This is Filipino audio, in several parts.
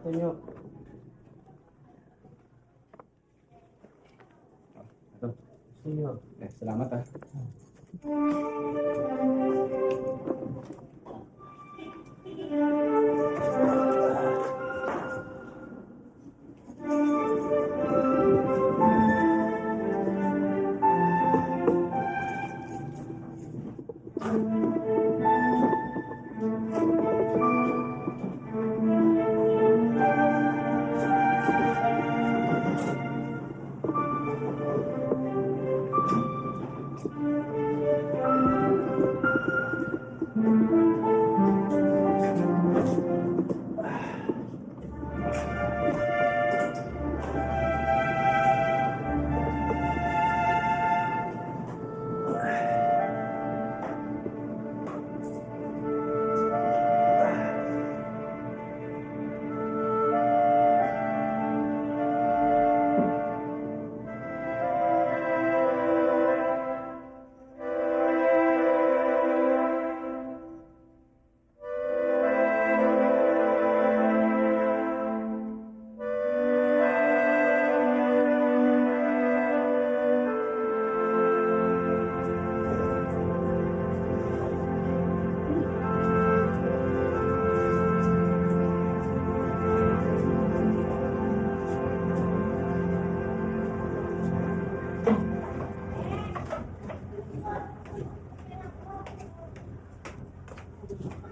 Gusto nyo. Ito. Gusto nyo. Salamat ah.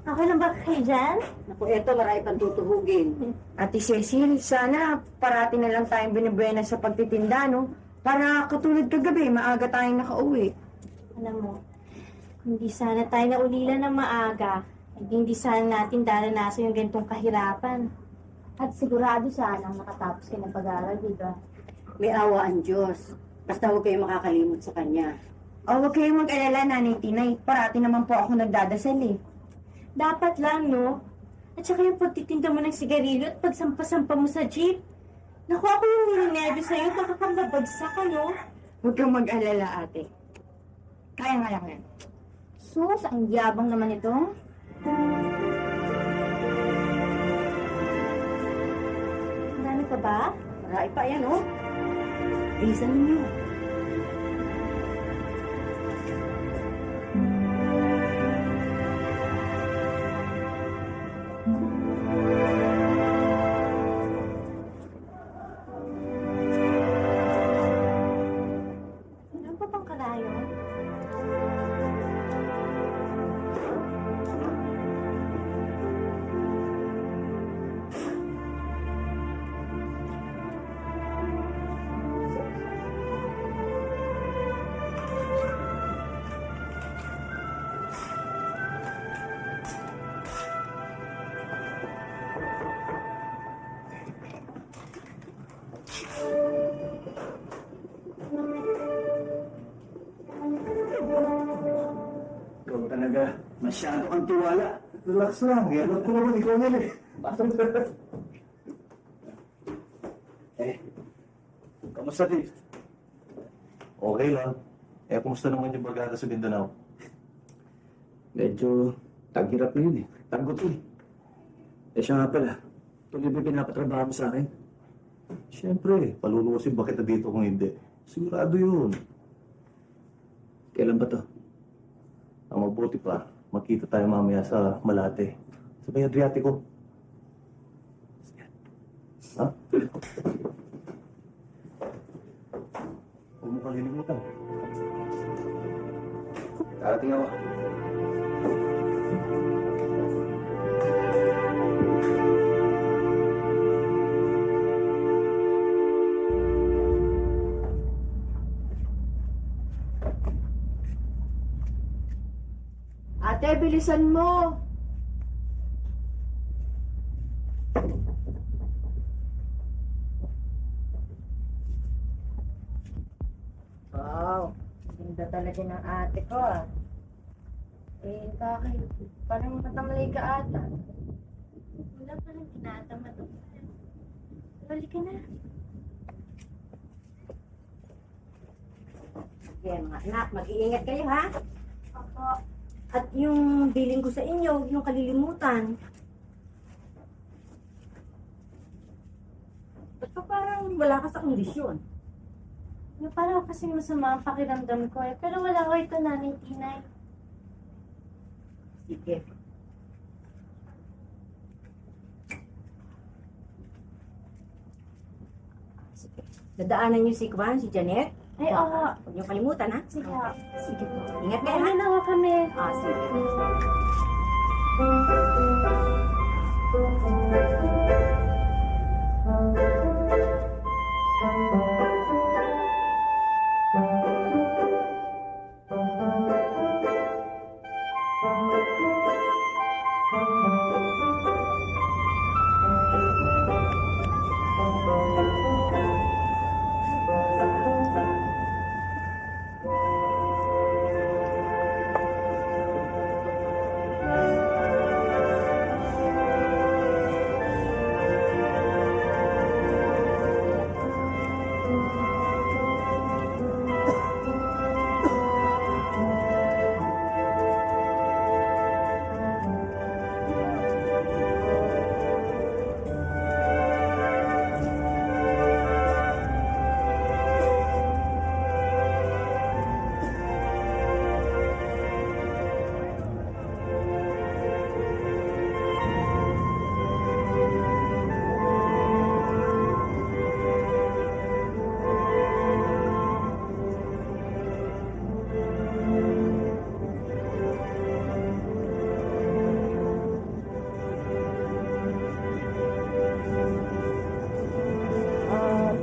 Okay lang ba kayo dyan? Naku, eto, marami pang tutuhugin. Ate Cecil, sana parati na lang tayong binibuena sa pagtitinda, no? Para katulad kagabi, maaga tayong nakauwi. Alam mo, kung di sana tayo naulila ng maaga, hindi sana natin daranasan yung ganitong kahirapan. At sigurado sana nakatapos kayo ng pag-aaral, di ba? May awa ang Diyos. Basta huwag kayo makakalimot sa Kanya. O, huwag kayong mag-alala, Nanay Tinay. Parati naman po ako nagdadasal eh. Dapat lang, no? At saka yung pagtitinda mo ng sigarilyo at pagsampa-sampa mo sa jeep. Naku, ako yung ninenervyo sa'yo, baka kang babagsak ka, no? Huwag kang mag-alala, ate. Kaya yan. Sus, ang yabang naman ito. Marami pa ba? Marami pa yan, oh. Bilisan ninyo. Ano pa bang kalayo? Ikaw talaga, masyado kang tiwala. Relax lang, alam ko naman ikaw yan eh. Kamusta Dave? Okay lang. Kumusta naman yung barkada sa Mindanao? Medyo tagirap na yun eh. Tagot eh. Siya nga pala, tuloy ba pinapatrabaho mo sa akin? Siyempre, palulusin ba kita dito kung hindi? Sigurado yun. Kailan ba to? Ang mabuti pa, magkita tayo mamaya sa Malate. Sa may Adriatico. Ha? Huwag mo kalilimutan. Darating ako. Ate, bilisan mo! Wow, ganda talaga ng ate ko ah. Eh, bakit? Parang matamalay ka ata. Wala pa nang tinatama to. Balik ka na. Sige, mga anak, mag-iingat kayo, ha? Ako. At yung billing ko sa inyo, huwag yung kalilimutan. wala ka sa kondisyon. Parang kasi masama ang pakiramdam ko eh. Pero wala ko ito, Nanay Tinay. Sige. Sige. Dadaanan niyo si Kwan, si Janet. Ay, oo. Huwag niyo kalimutan, ha? Sige. Sige po. Ingat kayo, ha? Ano na ako kami. Sige.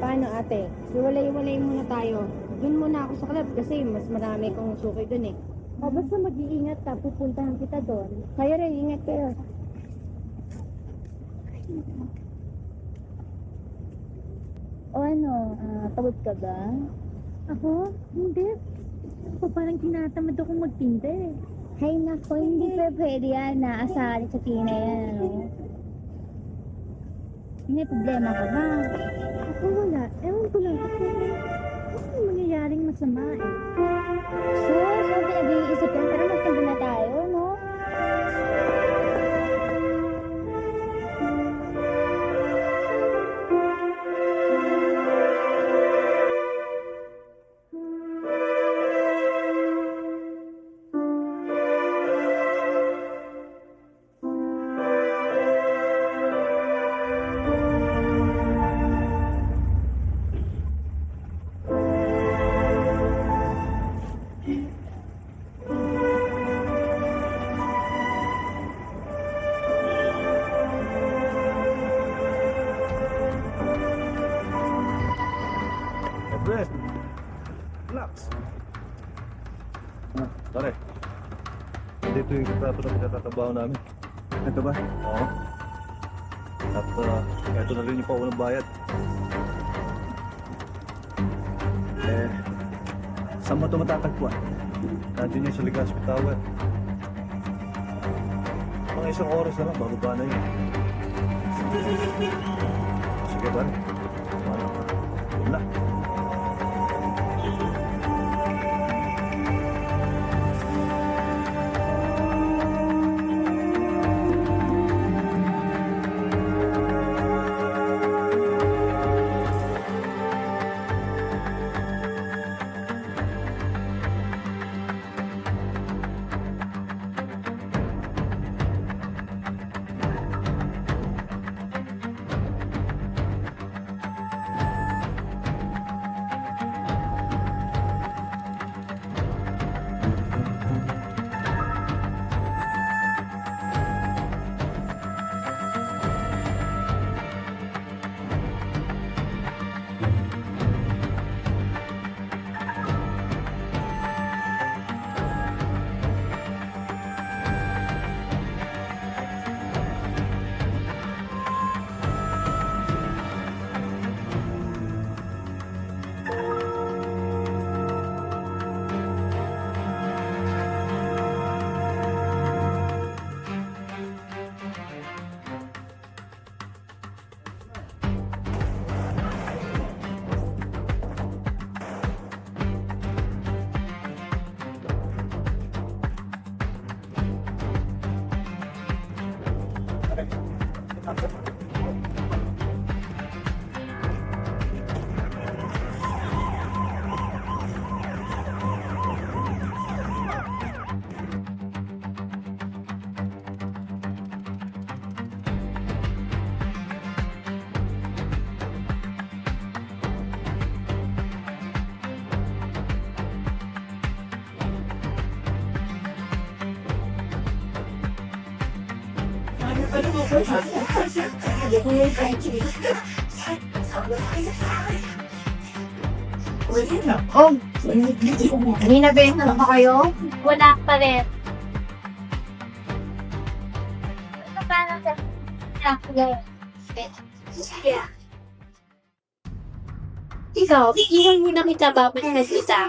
Paano ate? Iwalay-iwalay muna tayo. Doon muna ako sa club kasi mas marami kong suki doon eh. Basta mag-iingat ka. Pupuntahan kita doon. Kayo rin, ingat kayo. O ano, pagod ka ba? Ako? Hindi. Ako parang tinatamad akong magtinda eh. Hay nako, hindi pa pwede yan. Naasahan sa tina yan, ano? May problema ka ba? Ako wala. Ewan ko lang kasi ano mangyayaring masama eh. So pinag-iisip yan. Tara, magtinda na tayo, no? Brett! Relax! Pare, dito yung kontrato na pinatatabaho namin. Ito ba? Oo. At ito na rin yung paunang bayad. Saan mo ito matatagpuan? Nandiyan yan sa Legazpi Tower. Mga isang oras na lang, bababa na yun. Sige ba? Yun na. Oh, may nabenta na ba kayo? Wala pa rin. Ano ba natin? Yeah. Ikaw, iyan mo na kita babalik na kita.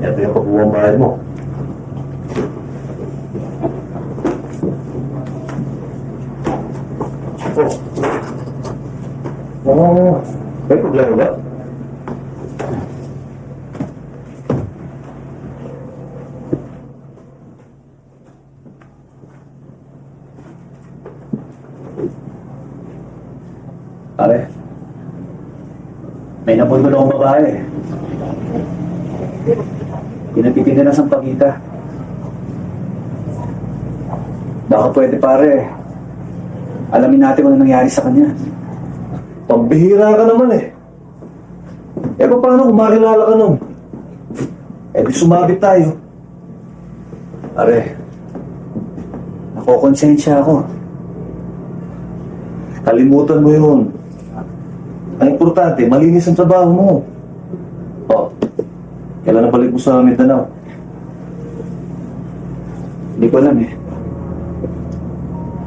Ito yung pagbuwang bayad mo. May problema ba? Pare, may napundol akong babae. Pinapitin na ng pagkita. Baka pwede pare. Alamin natin kung ano nangyari sa kanya. Pambihira ka naman eh. Eh paano kung makilala ka nun? Eh di sumabit tayo. Pare, nakokonsensya ako. Kalimutan mo yun. Ang importante, malinis ang trabaho mo. Oh, kailan na balik mo sa Mindanao? Hindi ko alam eh.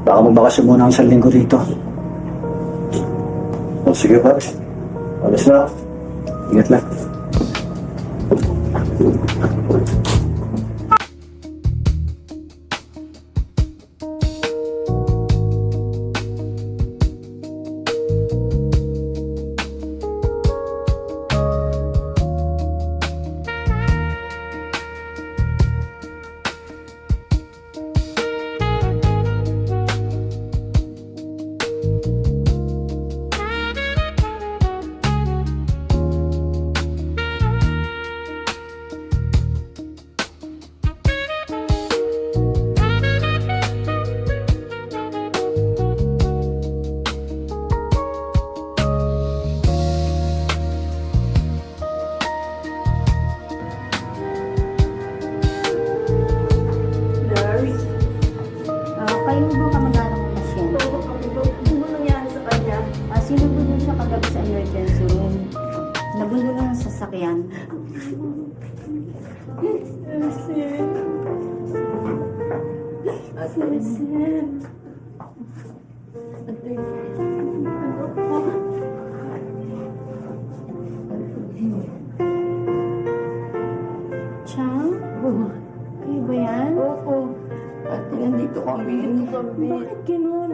Baka magbakasyon muna ang isang linggo rito. O sige pare, alas na. Ingat lang. Kayo ba kamag-anak ng pasyente? Ano nangyari sa kanya? Sinubulong siya kagabi sa emergency room. Nabulong ng sasakyan. Chang? Kayo ba yan? Opo. Ate, Nandito kami. Bakit ganun?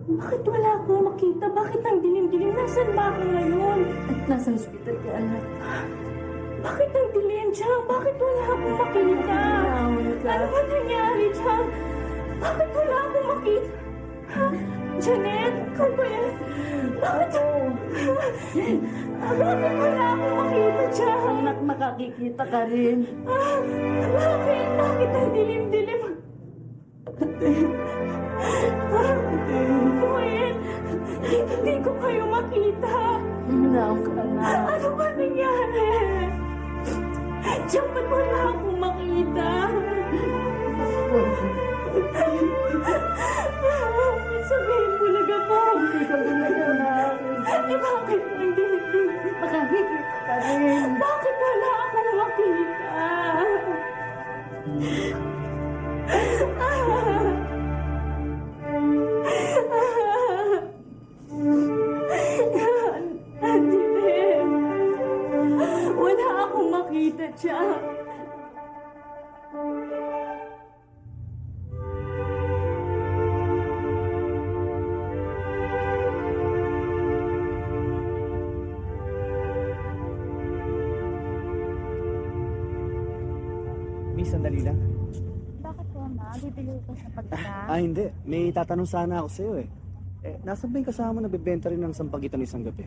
Bakit wala akong makita? Bakit ang dilim-dilim? Nasaan ba ako ngayon? At nasa hospital ka, anak. Bakit ang dilim, Chang? Bakit wala akong makita? Ano ba nangyari, Chang? Bakit wala akong makita? Ha? Janet, ikaw ba yan? Bakit? Bakit wala akong makita, Chang? Anak, makakikita ka rin. Bakit? Bakit ang dilim-dilim? Gwen, hindi ko kayo makita. Anak, anak. Ano ba nangyari? Diyan ba't wala akong makita? Sabihin mo lang ako. Hindi ka bumaya, anak. Bakit ang dilim-dilim? Makakikita ka rin. Bakit wala akong makita? Dilim. Wala akong makita siya. Miss, sandali lang. Bakit po, ma? Bibili ko sa pagkain. Hindi. May tatanong sana ako sa'yo eh. Nasaan ba yung kasama na bibenta rin ng sampagitan isang gabi?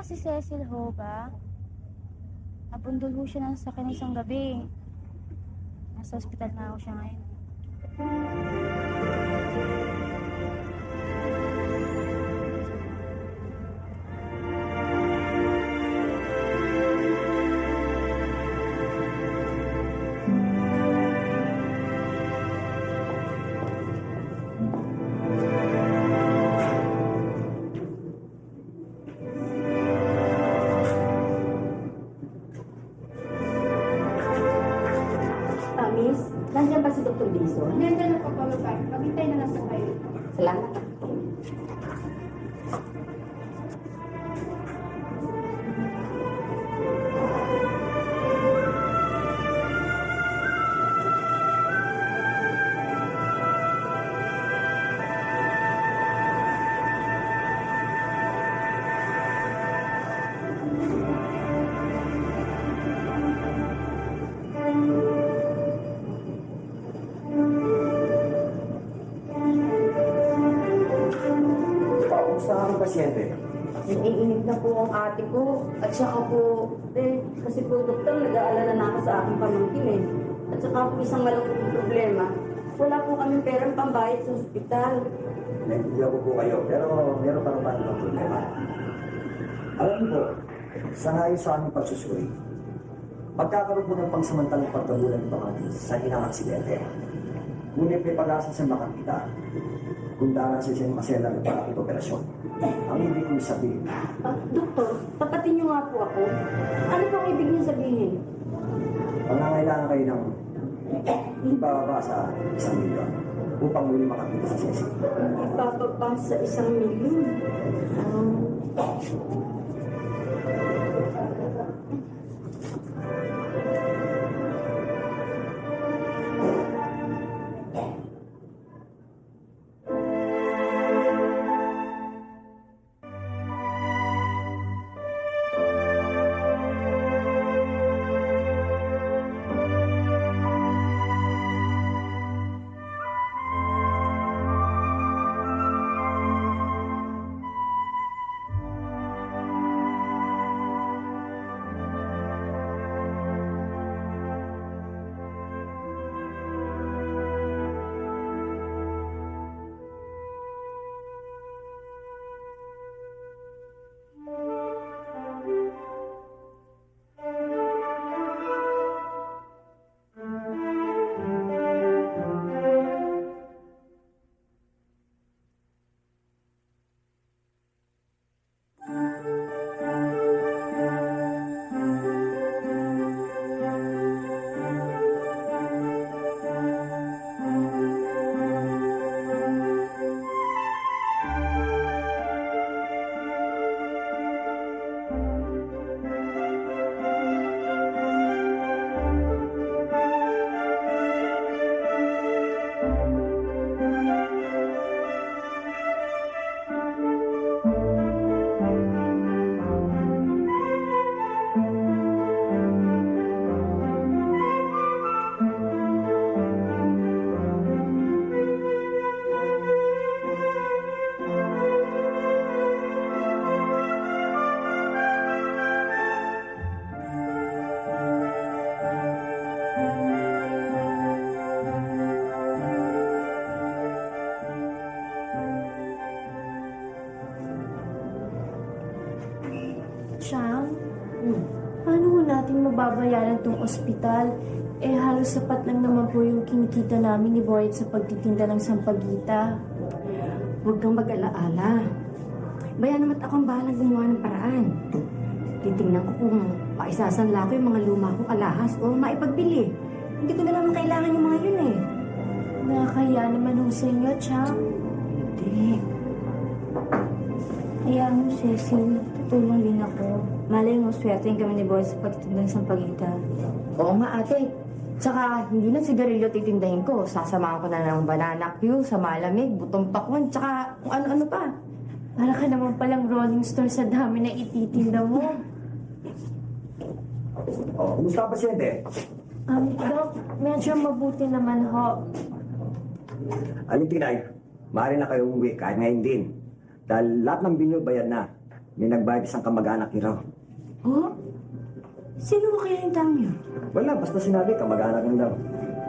Si Cecil ho ba? Nabundol ho siya ng sakit isang gabi. Nasa ospital na ho siya ngayon. Miss, nandiyan ba si Dr. Dizon? Nandiyan ako pa, Lupay. Maghintay na lang po kayo. Salamat. Kamusta ang pasyente? Naiinip na po ang ate ko. At saka po, kasi po doktor, nag-aalala na ako sa aking pamangkin eh. At saka po isang malaking problema. Wala po kami perang pambayad sa ospital. Naintindihan ko po kayo, pero meron pa naman ng problema. Alam niyo po, sa ngayon sa aming pagsusuri, magkakaroon po ng pangsamantalang pagkabulan ng pamangkin sa inang aksidente. Ngunit may pag-asa sa makakita kung dahan sa isang masela ng palapit operasyon. Ang ibig kong sabihin, Doktor, tapatin niyo nga po ako. Ano po ang ibig niyo sabihin? pangangailangan kayo ng ibababa sa 1 milyon upang muli makakita sa sesi. Ibababa sa 1,000,000. babayaran tong ospital. Eh, halos sapat lang naman po yung kinikita namin ni Boyd sa pagtitinda ng sampagita. Huwag kang mag-alaala. Bayan naman akong bahalang gumawa ng paraan. Titingnan ko kung maisasanla ko yung mga luma kong alahas o maipagbili. Hindi ko na naman kailangan yung mga yun eh. Nakakaya naman ho sa inyo, Chang. Hindi. Kaya mo, Cecil, tutulong din ako. Malay mo, swertein kami ni Boy sa pagtitinda ng sampagita. Oo nga, ate. Tsaka, hindi na sigarilyo titindahin ko. Sasamahan ko na ng banana Q sa malamig, butong pakwan, tsaka kung ano-ano pa. Para ka naman palang rolling store sa dami na ititinda mo. Oh, kumusta ang pasyente? Doc, medyo mabuti naman ho. Aling Pinay, maaari na kayong umuwi kahit ngayon din. Dahil lahat ng binyo bayad na. May nagbayad isang kamag-anak ni Raw. Oh? Sino ba kaya yung taong yun? Wala, basta sinabi, kamag-anak lang daw.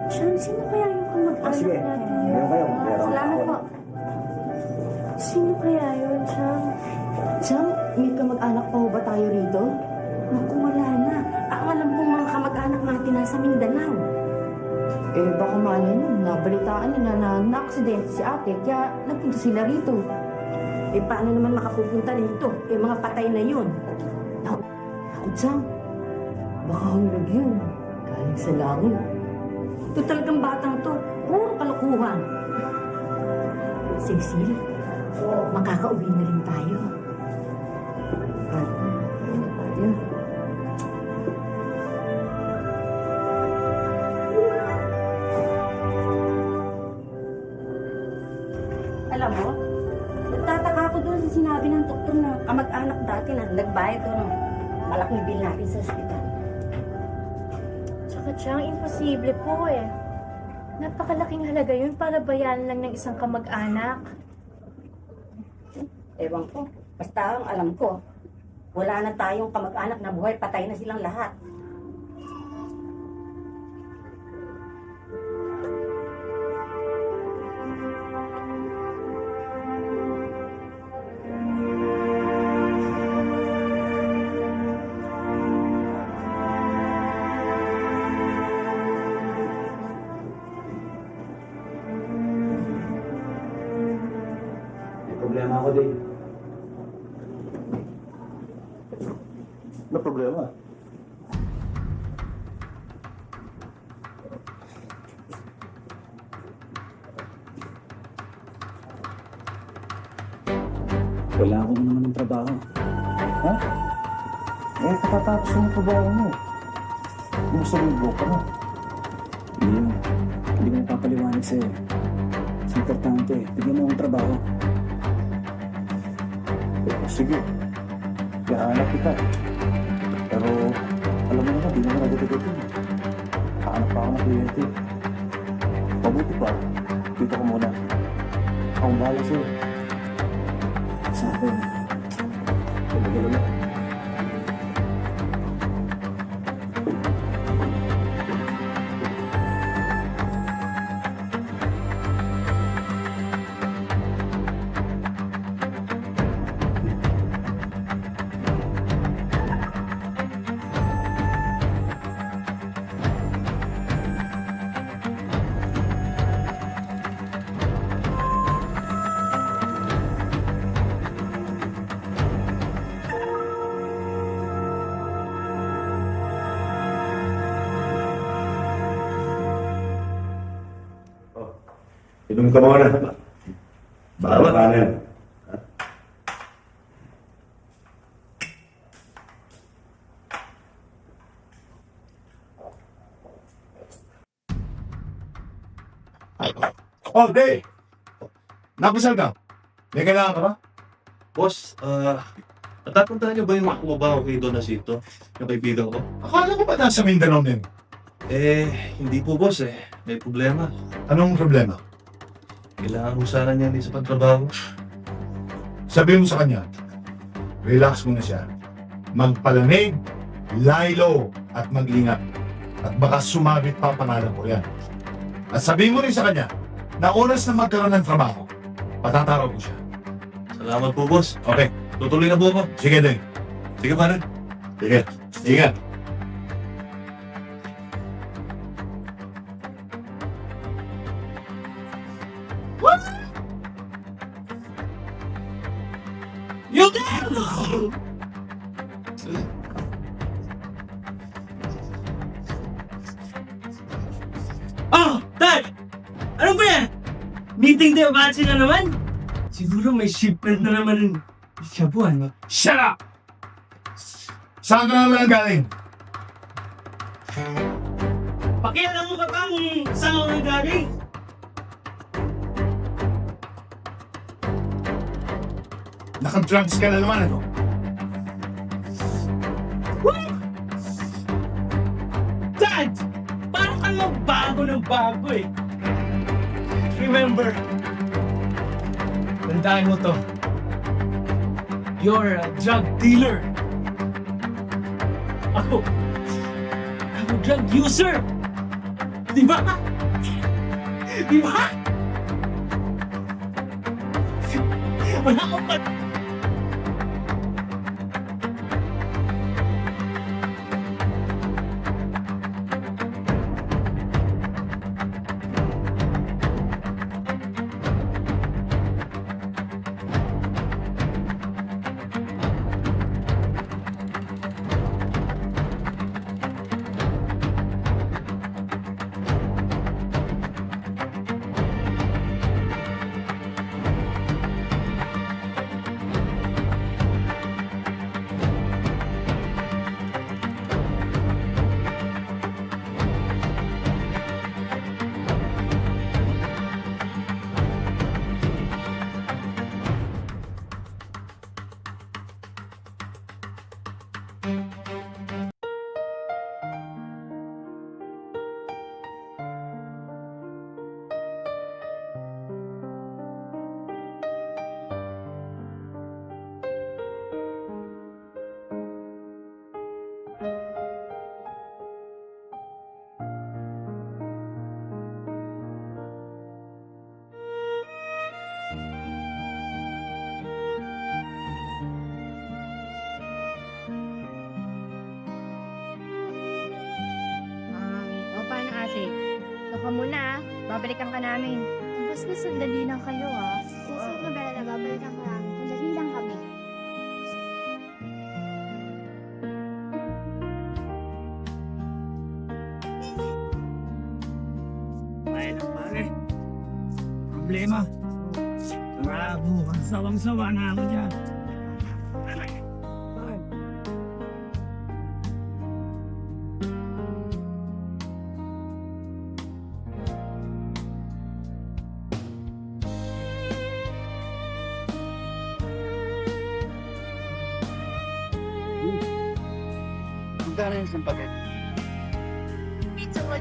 Chang, sino kaya yung kamag-anak Sige, natin meron kayo. Meron. Salamat po. Sino kaya yun, Chang? Sam, may kamag-anak pa ho ba tayo rito? Naku, wala na. Ang alam kong mga kamag-anak natin nasa Mindanao. Eh, baka malay nun, nabalitaan nila na na-aksidente si ate, kaya nagpunta sila rito. Eh, paano naman makapupunta rito? Eh, mga patay na yun. Naku, Sam, baka hulog yun. Galing sa langit. Ito talagang batang to. Puro kalokohan. Cecil, makakauwi na rin tayo. Tayo. Alam mo, nagtataka ako doon sa sinabi ng doktor na kamag-anak dati na nagbayad doon ng malaking bill natin sa ospital. Tsaka, Chang, imposible po eh. Napakalaking halaga yun para bayaran lang ng isang kamag-anak. Ewan ko. Basta ang alam ko, wala na tayong kamag-anak na buhay, patay na silang lahat. May problema ako din. Ano problema? Wala akong naman ng trabaho. Ha? Eh, katatapos mo yung trabaho mo. Kumusta mo yung ka mo? Hindi yun. Hindi ko napapaliwanag sa'yo. It's importante. Bigyan mo akong trabaho. Eh, sige. Kahanap kita. Pero, alam mo naman, di naman agad-agad yun. Kahanap pa ako ng kliyente. Mabuti pa, dito ko muna. Akong bahala sa'yo. Sa akin. Talaga lang. Inom ka muna. Bawa ka na yan. Oh, Day! Nakusal ka? May kailangan ka ba? Boss, natapuntahan niyo ba yung kumabaho kay Donacito, yung kaibigan ko? Akala ko ba nasa Mindanao din? Eh, hindi po boss eh. May problema. Anong problema? Kailangan mo sana niya sa pagtrabaho. Sabihin mo sa kanya, relax muna siya. Magpalamig, lie low, at mag-ingat. At baka sumabit pa ang pangalan ko yan. At sabihin mo rin sa kanya, na oras na magkaroon ng trabaho, patatawag ko siya. Salamat po boss. Okay, Tutuloy na po ako. sige din. Sige pa rin. Sige, ingat. You there! Oh, Dad! Ano ba yan? Meeting day of Ansi na naman? Siguro may shipment na naman siya po, ano? Shut up! Saan ka naman ang galing? Pakialam mo ka ba kung saan ako nagaling? Naka-drugs ka na naman, ano? Dad! Parang kang magbago ng bago eh. Remember, tandaan mo to. You're a drug dealer. I'm a drug user. Di ba? Di ba? Wala akong O paano ate? Ito ka muna ah. Babalikan ka namin. Basta sandali lang kayo ah. Susunod na gala na babalikan ka namin. Sandali lang kami. Ay, pare. Problema. Bravo, ang sawang-sawa na ako dyan. Magkano yung sampagat? Pizza ko.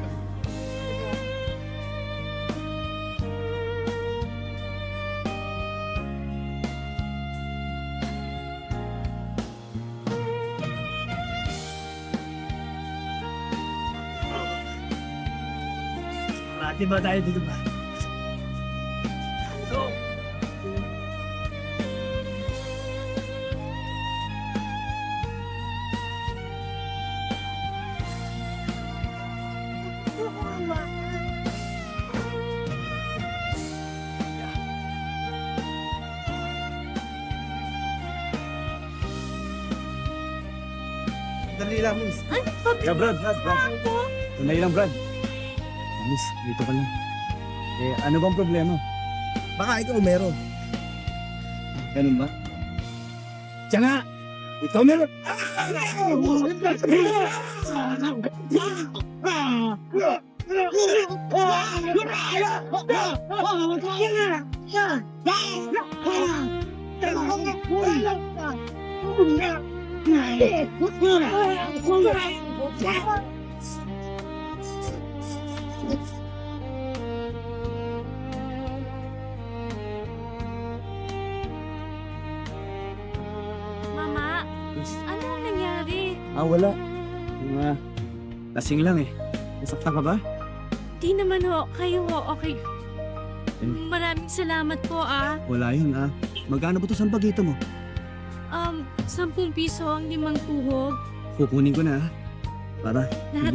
Ate ba tayo dito ba? So, Dali lang, miss. Yeah, Brad. Tunay lang, Brad. Miss, dito ka lang. Eh, ano bang problema? Baka ikaw meron. Ganun ba? tiyan nga! Ikaw meron! Mama, ano ang nangyari? Wala. Lasing lang eh. Nasaktan ka ba? Di naman ho, kayo ho, okay. Maraming salamat po ah. Wala yun Magkano ba ito sampagito mo? 10 piso ang 5 tuhog. Kukunin ko na Para, Lahat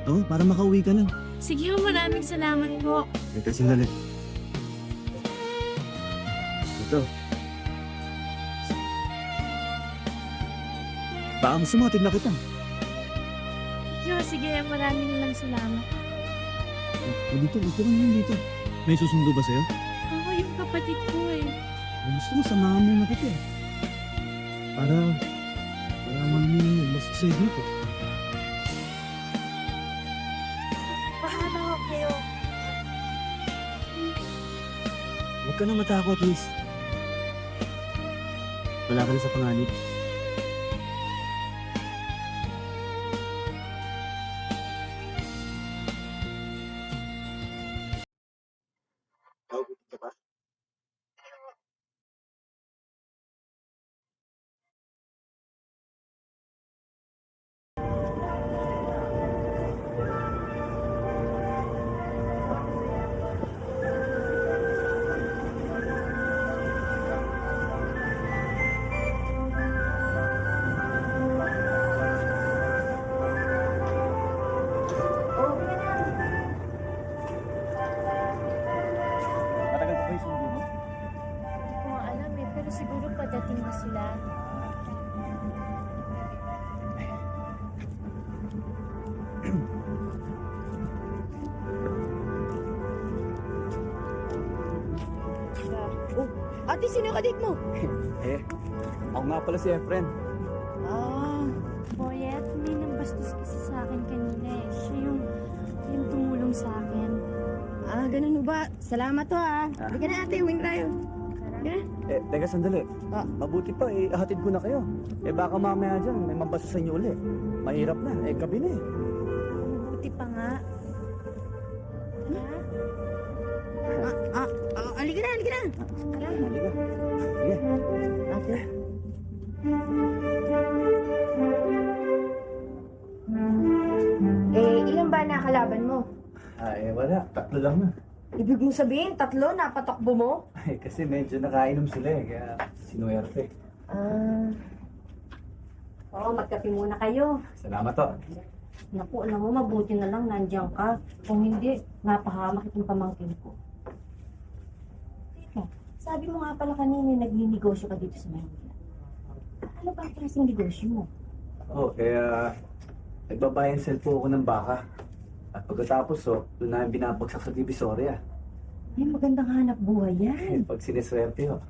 ho? para makauwi ka na. Sige ho, maraming salamat po. Teka, sandali. dito. Baka gusto mo, hatid na kita. Yo, sige, maraming lang salamat. O dito, ito lang yun dito. May susundo ba sa'yo? Ako yung kapatid ko eh. Gusto mo, samahan mo na kita eh. Para mamili mas sa'yo dito. Paano kayo? Huwag ka na matakot, Liz. Wala ka na sa panganib. Mabuti ka ba? Matagal pa kayo sundo mo? Hindi ko nga alam eh, pero siguro padating na sila. Ate, sino yung kadate mo? Eh, ako nga pala si Efren. Ah, Boyet, may nambastos kasi sa akin kanina eh. Siya yung tumulong sa akin. ganun ba? Salamat to Halika na ate, uwing tayo. Eh, teka sandali. Ah. Mabuti pa, hatid ko na kayo. Eh, baka mamaya dyan, may mambasa sa inyo uli. Mahirap na, gabi na eh. Buti pa nga. Ha? Halika na. Halika. Sige. Ate. Ilan ba nakalaban mo? Wala. Tatlo lang na. Ibig mo sabihin, 3 napatakbo mo? Kasi medyo nakainom sila kaya sinuwerte. Oo, magkape muna kayo. Salamat to. Naku, alam mo, mabuti na lang nandiyan ka. Kung hindi, napahamak itong pamangkin ko. Teka, sabi mo nga pala kanina nagninegosyo ka dito sa Manila. Ano ba ang klaseng negosyo mo? Kaya nagbabuy and sell po ako ng baka. At pagkatapos, doon namin binabagsak sa Divisoria. Ay, magandang hanap buhay yan. Pag sineswerte ho.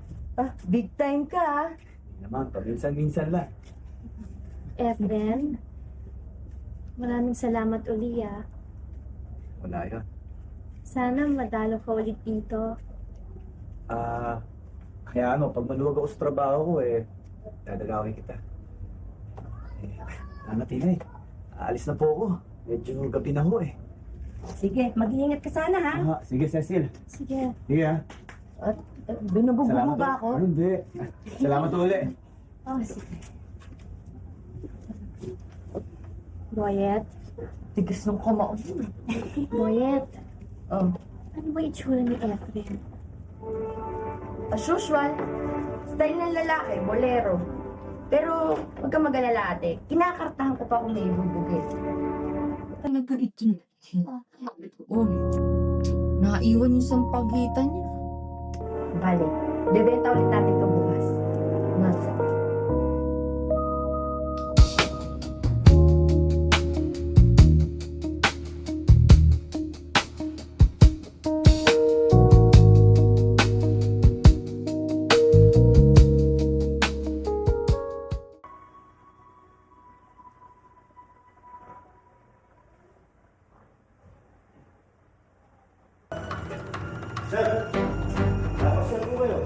Big time ka Hindi naman, paminsan-minsan lang. Efren, maraming salamat uli ah. Wala yun. Sana madalo ka ulit dito. Kaya pag maluwag ako sa trabaho ko dadagawin kita. Tinay. Aalis na po ako. Medyo gabi na ho Sige, mag-iingat ka sana ha. Sige, Cecil. Sige. Sige Binubugbog mo ba ako? Hindi. Salamat ulit. Oh, sige. Boyet, Tigas ng kamao. Boyet, Oh. ano ba itsura ni Efren? As usual, style ng lalaki, bolero. Pero huwag kang mag-alala ate, kinakartahan ko pa kung may ibubugit. Talaga itin. Oh, naiwan yung sampagitan niya. Bale, bebenta ulit natin ito bukas. Nasa. Sir, nakasal po kayo.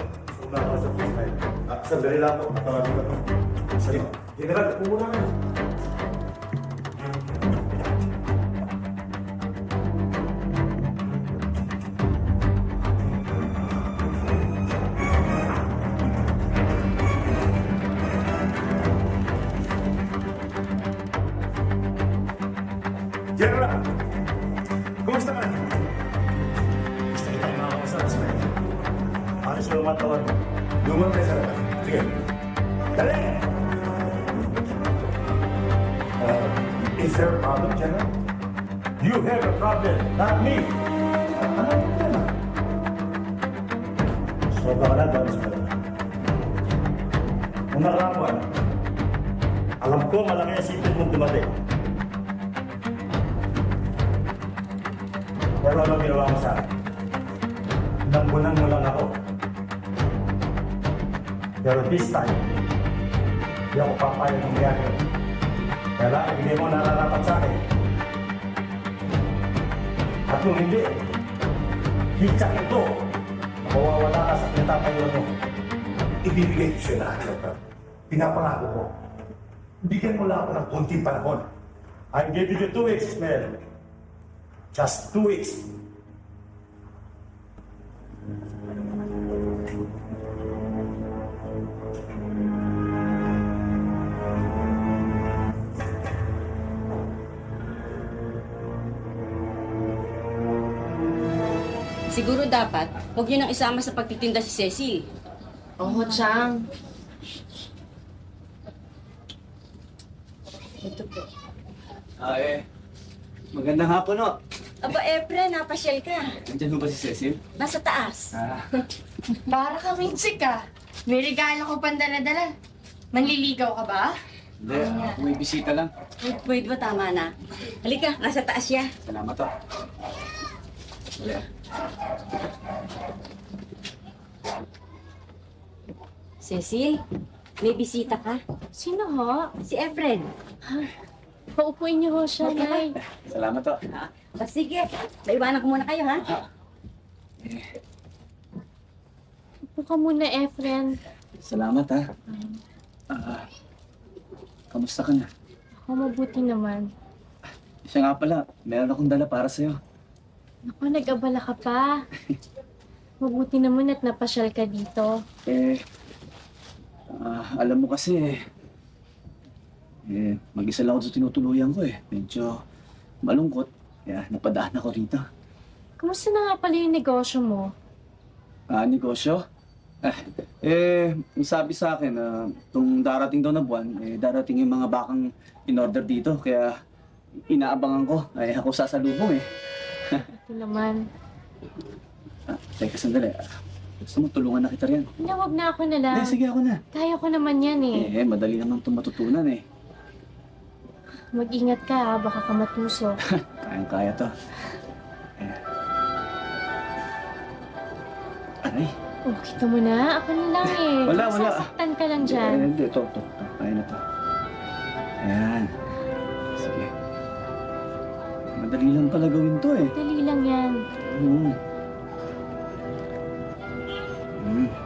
Nakasal po kayo. Sandali lang po, matawagin ko. Sige, General, pumunta kayo. General, kumusta ka? Gusto kitang makakasal sa kanya. Ano sila matawag mo? Lumang tayo sa labas. Sige. Dali! Is there a problem, General? You have a problem, not me. Ano ang problema? So, baka na doon sa labas. Nung nakaraang buwan, alam ko malaki ang sipit mong dumating. Pero ano ginawa mo sa akin? Nambunan mo lang ako. Pero this time, hindi ako papayag ng mangyari yun. Kaya hindi mo nararapat sa akin. At kung hindi, hitsak ito, mawawala ka sa pinatapayuan mo. Ibibigay ko sa'yo lahat, Lord. Pinapangako ko. Bigyan mo lang ako ng konting panahon. I'm giving you 2 weeks, Mel. Just 2 weeks. Siguro dapat, huwag niyo nang isama sa pagtitinda si Cecil. Oo, Chang. Ito po. Magandang hapon, no? Aba, Efren, napasyal ka. Nandiyan mo ba si Cecil? Nasa taas. Para kaming chika. May regalo ko pang dala-dala. Manliligaw ka ba? Hindi, ako may bisita lang. Wait ba tama na? Halika, nasa taas siya. Salamat, to. Cecil, may bisita ka? Sino ho? Si Efren. Paupuin niyo ho siya, Nay. Salamat, to. Sige, naiwanan ko muna kayo, ha? Upo ka muna, Efren. Salamat, ha. Kamusta ka na? Ako mabuti naman. Siya nga pala, meron akong dala para sa'yo. Naku, nag-abala ka pa. Mabuti naman at napasyal ka dito. Alam mo kasi, mag-isa lang ako sa tinutuluyan ko eh. Medyo malungkot, kaya napadaan ako rito. Kumusta na nga pala yung negosyo mo? Negosyo? Sabi sa akin na itong darating daw na buwan, darating yung mga bakang in-order dito. Kaya inaabangan ko. Ako sasalubong eh. Ito naman. Teka sandali. Gusto mo tulungan na kita riyan? Huwag na ako na lang. Sige ako na. Kaya ko naman yan eh. Madali naman itong matutunan eh. Mag-ingat ka ha, baka ka matusok. Kayang-kaya to. Aray. Oh, kita mo na. Ako na lang eh. Wala. Sasaktan ka lang dyan. Hindi, ito. Kaya na to. Ayan. Sige. Madali lang pala gawin to eh. Dali lang yan.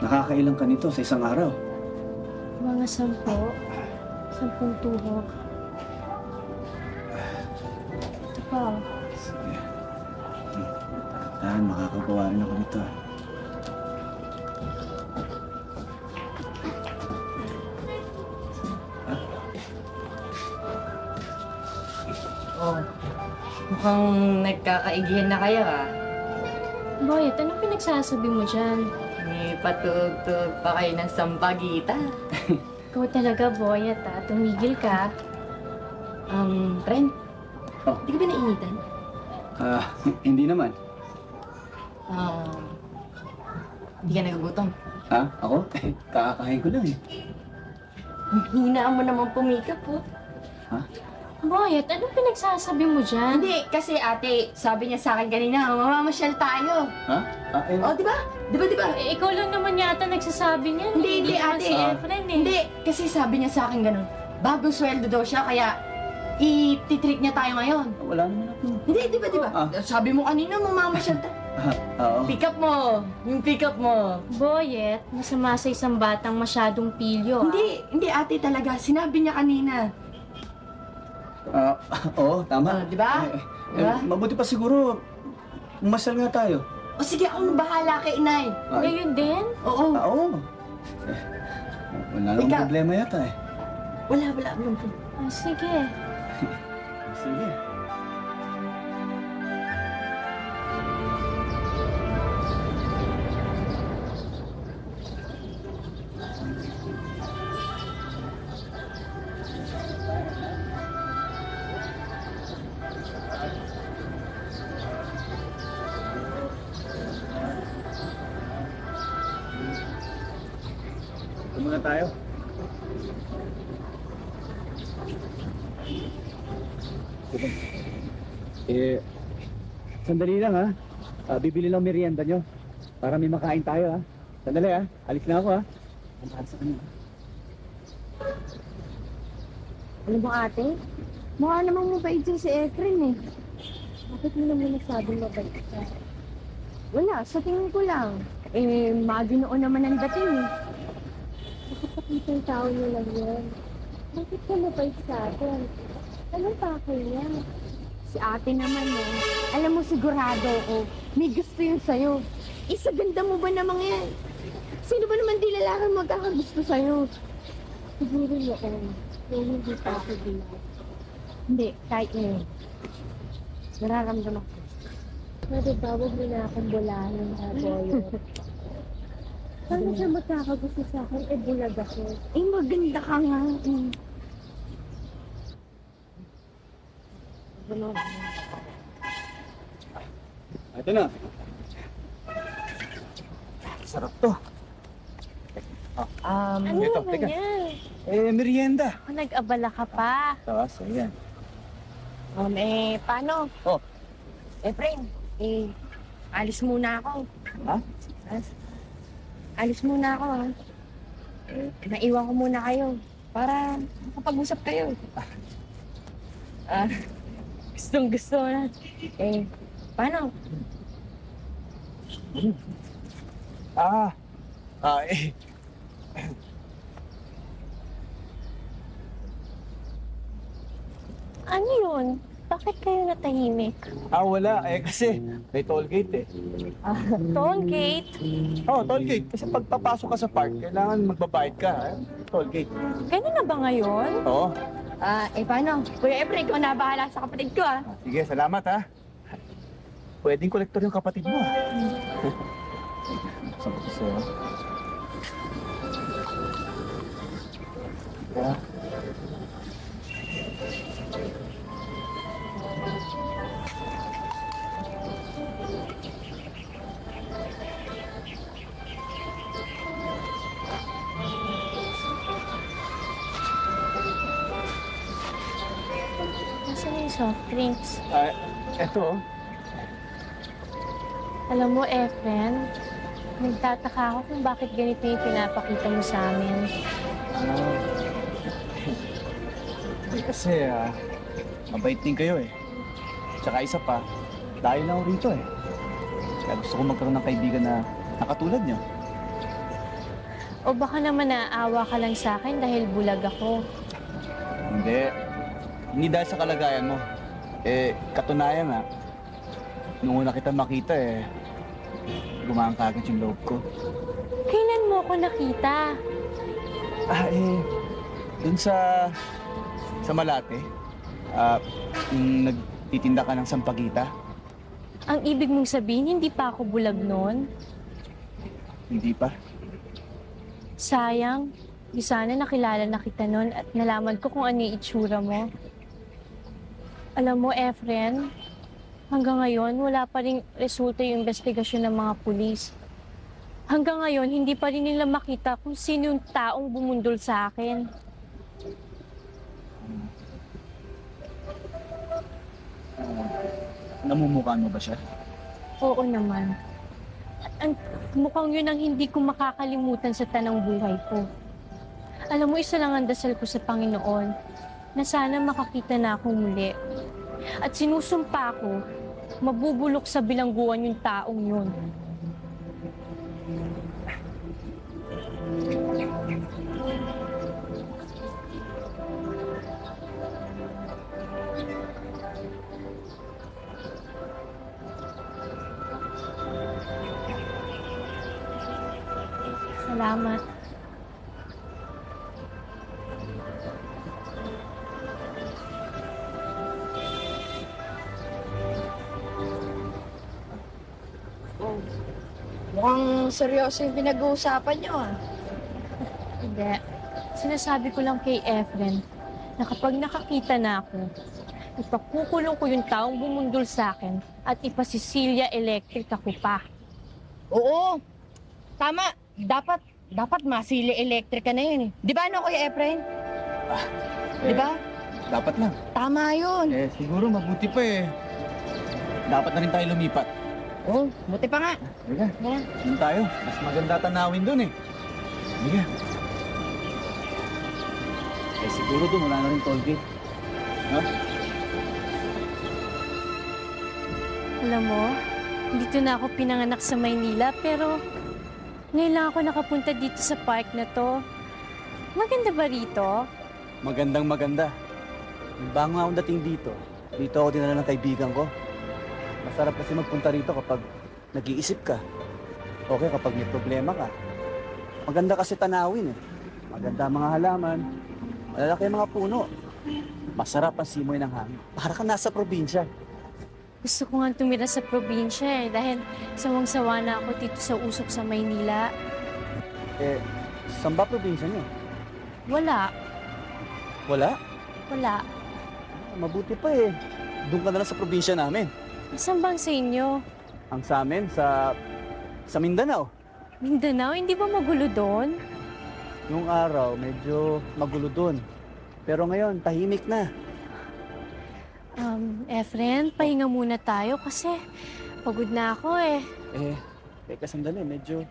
Nakakailang ka nito sa isang araw. Mga 10. 10 tuhok. Ito pa. Sige. Tahan, makakagawa rin ako nito. Mukhang nagkakaigihan na kayo ah. Boyet, anong pinagsasabi mo dyan? May patugtog pa kayo ng sampagita. Ikaw talaga, Boyet ha. Tumigil ka. Friend, Oh. di ka ba nainitan? Hindi naman. Hindi ka nagugutom. Ako? Kakakain ko lang eh. Hinaan mo naman pumikap po. Boyet, anong pinagsasabi mo dyan? Hindi, kasi ate, sabi niya sa akin kanina, mamamasyal tayo. Oh, di ba? Di ba? Eh, ikaw lang naman yata nagsasabi niyan. Hindi, naman ate. si Efren eh. Hindi, kasi sabi niya sa akin ganun. Bagong sweldo daw siya, kaya i-treat niya tayo ngayon. Wala naman ako. Hindi, di ba? Sabi mo kanina, mamamasyal tayo. Oo. Pick up mo. Yung pick up mo. Boyet, masama sa isang batang masyadong pilyo. Hindi ate talaga. Sinabi niya kanina. Oo, tama. Di ba? Diba? Mabuti pa siguro, umasal nga tayo. O sige, ako na bahala kay inay. Ngayon din? Oo. Oo. Wala namang Ikaw. problema yata eh. Wala. Sige. Sige. Ito muna tayo. Sandali lang ha. Bibili lang merienda nyo. Para may makain tayo ha. Sandali ha. Alis na ako ha. Samahan sa kanila. Alam mo ate, mukha namang mabait din si Efren eh. Bakit mo naman nasabing mabait siya? Wala, sa tingin ko lang. Maginoon naman ang dating eh. Bakit pakitang tao niyo lang yun? Bakit ka mabait sa atin? Anong pakay niya? Si ate naman eh. Alam mo sigurado ko, may gusto yun sa'yo. Sa ganda mo ba namang yan? Sino ba naman di lalaki magkakagusto sa'yo? Siguro yun. Kaya hindi pa ako bilang. Hindi, kahit ngayon. Nararamdaman ko. Pwede ba, huwag mo na akong bulahin, ha, Boyo? Paano siya magkakagusto sa akin? Bulag ako. Maganda ka nga. Ito na. Sarap to. Ano Ito, naman teka. yan? Merienda. Nag-abala ka pa. Tapos, ayan. Paano? Oh. Friend, alis muna ako. Ha? Alis muna ako, ha? Naiwan ko muna kayo para makapag-usap kayo. Gustong gusto na. Paano? Ano yun? Bakit kayo natahimik? Wala. Kasi may toll gate eh. Toll gate? Toll gate. Kasi pagpapasok ka sa park, kailangan magbabayad ka. Toll gate. Ganun na ba ngayon? Oo. Paano? Kuya Efren, ikaw na bahala sa kapatid ko, Sige, salamat ha. Pwedeng kolektor yung kapatid mo. Sabi ko sa'yo. Yeah. Nasaan yung soft drinks? Eto. Alam mo, Efren, nagtataka ako kung bakit ganito yung pinapakita mo sa amin. Kasi mabait din kayo eh. Tsaka isa pa, dahil na ako rito eh. Kaya gusto ko magkaroon ng kaibigan na nakatulad niyo. O baka naman naawa ka lang sa akin dahil bulag ako. Hindi. Hindi dahil sa kalagayan mo. Katunayan nung una kita makita gumaan kagad yung loob ko. Kailan mo ako nakita? Dun sa Malate, nagtitinda ka ng sampagita. Ang ibig mong sabihin, hindi pa ako bulag noon? Hindi pa. Sayang, di sana nakilala na kita noon at nalaman ko kung ano yung itsura mo. Alam mo, Efren, hanggang ngayon, wala pa rin resulta yung investigasyon ng mga pulis. Hanggang ngayon, hindi pa rin nila makita kung sino yung taong bumundol sa akin. Namumukhaan mo ba siya? Oo naman. At ang mukhang yun ang hindi ko makakalimutan sa tanang buhay ko. Alam mo, isa lang ang dasal ko sa Panginoon na sana makakita na ako muli. At sinusumpa ko, mabubulok sa bilangguan yung taong yun. Salamat. Mukhang seryoso yung pinag-uusapan nyo Hindi. Sinasabi ko lang kay Efren na kapag nakakita na ako, ipakukulong ko yung taong bumundol sa akin at ipasisilya electric ako pa. Oo, tama. Dapat masili electric ka na yun eh. Di ba ano, Kuya Efren? Di ba? Dapat lang. Tama yun. Eh, siguro mabuti pa eh. Dapat na rin tayo lumipat. Oh, buti pa nga. Halika, Tara. doon tayo. Mas maganda tanawin doon eh. Halika. Eh, siguro doon wala na rin toll gate. Ha? Alam mo, dito na ako pinanganak sa Maynila, pero ngayon lang ako nakapunta dito sa park na to. Maganda ba rito? Magandang maganda. Bago nga akong dating dito ako dinala ng kaibigan ko. Masarap kasi magpunta rito kapag nag-iisip ka. Okay kapag may problema ka. Maganda kasi tanawin eh. Maganda ang mga halaman. Malalaki ang mga puno. Masarap ang simoy ng hangin. Para ka nasa probinsya. Gusto ko nga tumira sa probinsya dahil sawang-sawa na ako dito sa usok sa Maynila. Eh, saan ba probinsya niyo? Wala. Wala? Wala. Mabuti pa eh. Doon ka na lang sa probinsya namin. Saan bang sa inyo? Ang sa amin, sa Mindanao. Mindanao? Hindi ba magulo doon? Nung araw, medyo magulo doon. Pero ngayon, tahimik na. Efren, pahinga muna tayo kasi pagod na ako eh. Eh, teka sandali, medyo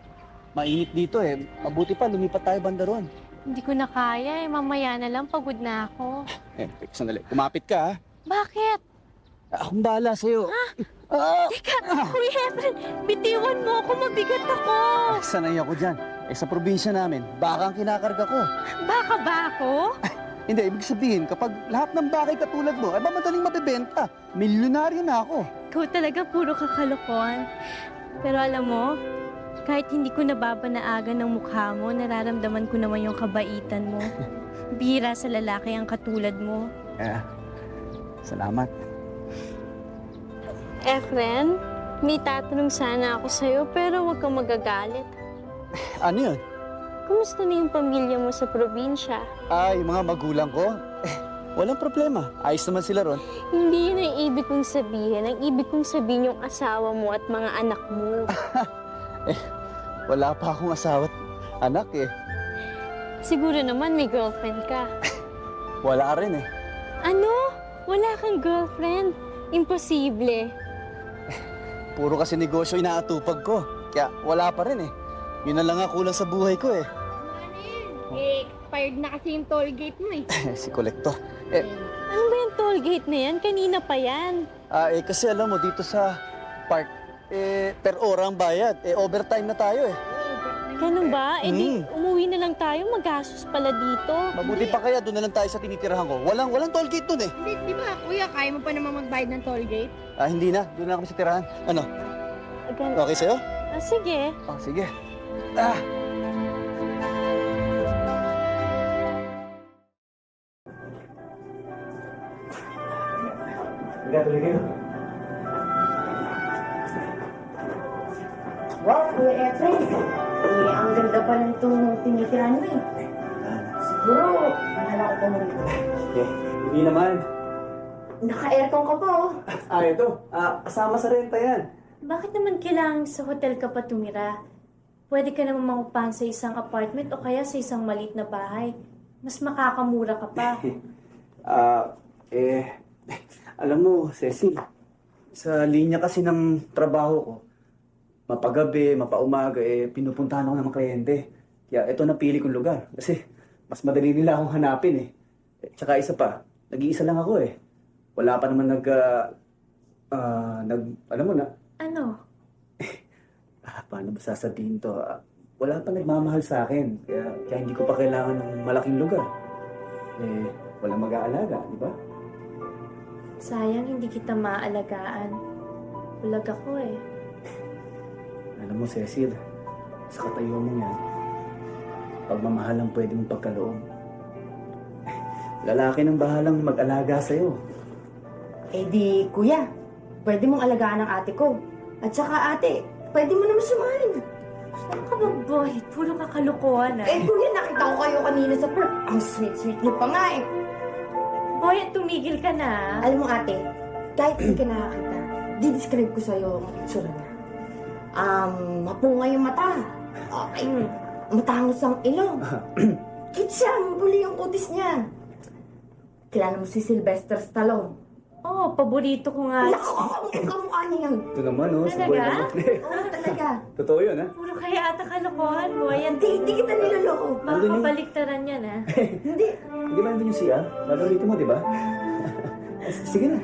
mainit dito eh. Mabuti pa, lumipat tayo banda roon. Hindi ko na kaya eh. Mamaya na lang, pagod na ako. Eh, teka sandali, kumapit ka ha. Bakit? Akong bahala sa'yo. Teka, Kuya Efren, bitiwan mo ako, mabigat ako. Sanay ako dyan. Eh, sa probinsya namin, baka ang kinakarga ko. Baka ba ako? Hindi, ibig sabihin, kapag lahat ng bakay katulad mo, ay ba madaling mabibenta? Milyonaryo na ako. Ikaw talaga puro kakalokohan. Pero alam mo, kahit hindi ko nababanaagan ng mukha mo, nararamdaman ko naman yung kabaitan mo. Bihira sa lalaki ang katulad mo. Eh, salamat. Efren, may tatanong sana ako sa'yo pero huwag kang magagalit. Ano yun? Kumusta na yung pamilya mo sa probinsya? Ay, mga magulang ko? Eh, walang problema. Ayos naman sila ron. Hindi yun ang ibig kong sabihin. Ang ibig kong sabihin yung asawa mo at mga anak mo. Wala pa akong asawa at anak eh. Siguro naman may girlfriend ka. Wala rin eh. Ano? Wala kang girlfriend? Imposible. Puro kasi negosyo inaatupag ko. Kaya wala pa rin eh. Yun na lang ang kulang sa buhay ko eh. Expired na kasi yung toll gate mo eh. Si Kolektor. Eh, Ano ba yung toll gate na yan? Kanina pa yan. kasi alam mo, dito sa park, per ora ang bayad. Overtime na tayo eh. Ganun ba? Di umuwi na lang tayo. Magastos pala dito. Mabuti pa kaya, doon na lang tayo sa tinitirahan ko. Walang toll gate doon eh. Di ba, kuya, kaya mo pa naman magbayad ng toll gate? Hindi na, doon na kami sa tirahan. Ano, okay sa'yo? Sige. Sige. Halika, tuloy kayo. Wow, Kuya Efren. Ang ganda pa nitong tinitirahan mo eh. Siguro, manala ko pumunta. Hindi naman. Naka-aircon ka pa oh. Ito. Kasama sa renta yan. Bakit naman kailangan sa hotel ka pa tumira? Pwede ka naman mangupahan sa isang apartment o kaya sa isang maliit na bahay. Mas makakamura ka pa. Alam mo, Cecil, sa linya kasi ng trabaho ko, mapagabi, mapaumaga, pinupuntahan ako ng mga kliyente. Kaya ito napili kong lugar. Kasi mas madali nila akong hanapin eh. Tsaka isa pa, nag-iisa lang ako eh. Wala pa naman alam mo na, Ano? paano ba sasabihin to? Wala pa nagmamahal sa akin. Kaya hindi ko pa kailangan ng malaking lugar. Wala mag-aalaga, di ba? Sayang hindi kita maaalagaan. Bulag ako eh. Alam mo, Cecil, sa katayuan mo yan, pagmamahal ang pwede mong pagkaloob. Lalaki ng bahalang mag-alaga sa'yo. Di, kuya, pwede mong alagaan ang ate ko. At saka ate, pwede mo naman sumahin. Ano ka ba, boy? Puro kakalukuhan ah. Kuya, nakita ko kayo kanina sa park. Ang sweet-sweet niyo pa nga eh. Boy, tumigil ka na. Alam mo ate, kahit hindi ka nakakita, di-describe ko sa'yo ang itsura niya. Mapunga yung mata. Okay, matangos ang ilong. Cute siya, mabuli yung kutis niya. Kilala mo si Sylvester Stallone? Oo, paborito ko nga. Naku, ang kamukha niya yan. Ito naman, oh. Talaga? Sabay naman. Oo, talaga. Totoo yun, ha? Puro kaya ata kalokohan mo. Ayan, Hindi kita niloloko. baka kabaliktaran yan, ha? Hindi. Hindi ba nandun yung siya? Gagamitin mo, di ba? Sige na.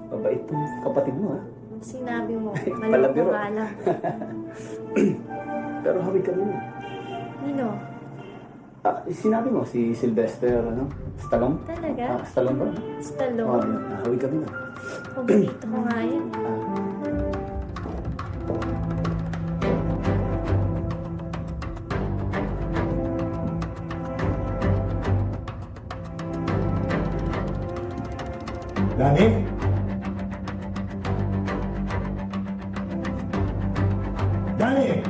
Babait tong kapatid mo, ha? Sinabi mo, Palabiro. maloko ka lang. Pero hawig ka muna. Nino, Sinabi mo, si Sylvester, ano? Stallone? talaga? Stallone ba? Stallone. Hawig ka muna. Paborito ko nga yan. Dani? Dani!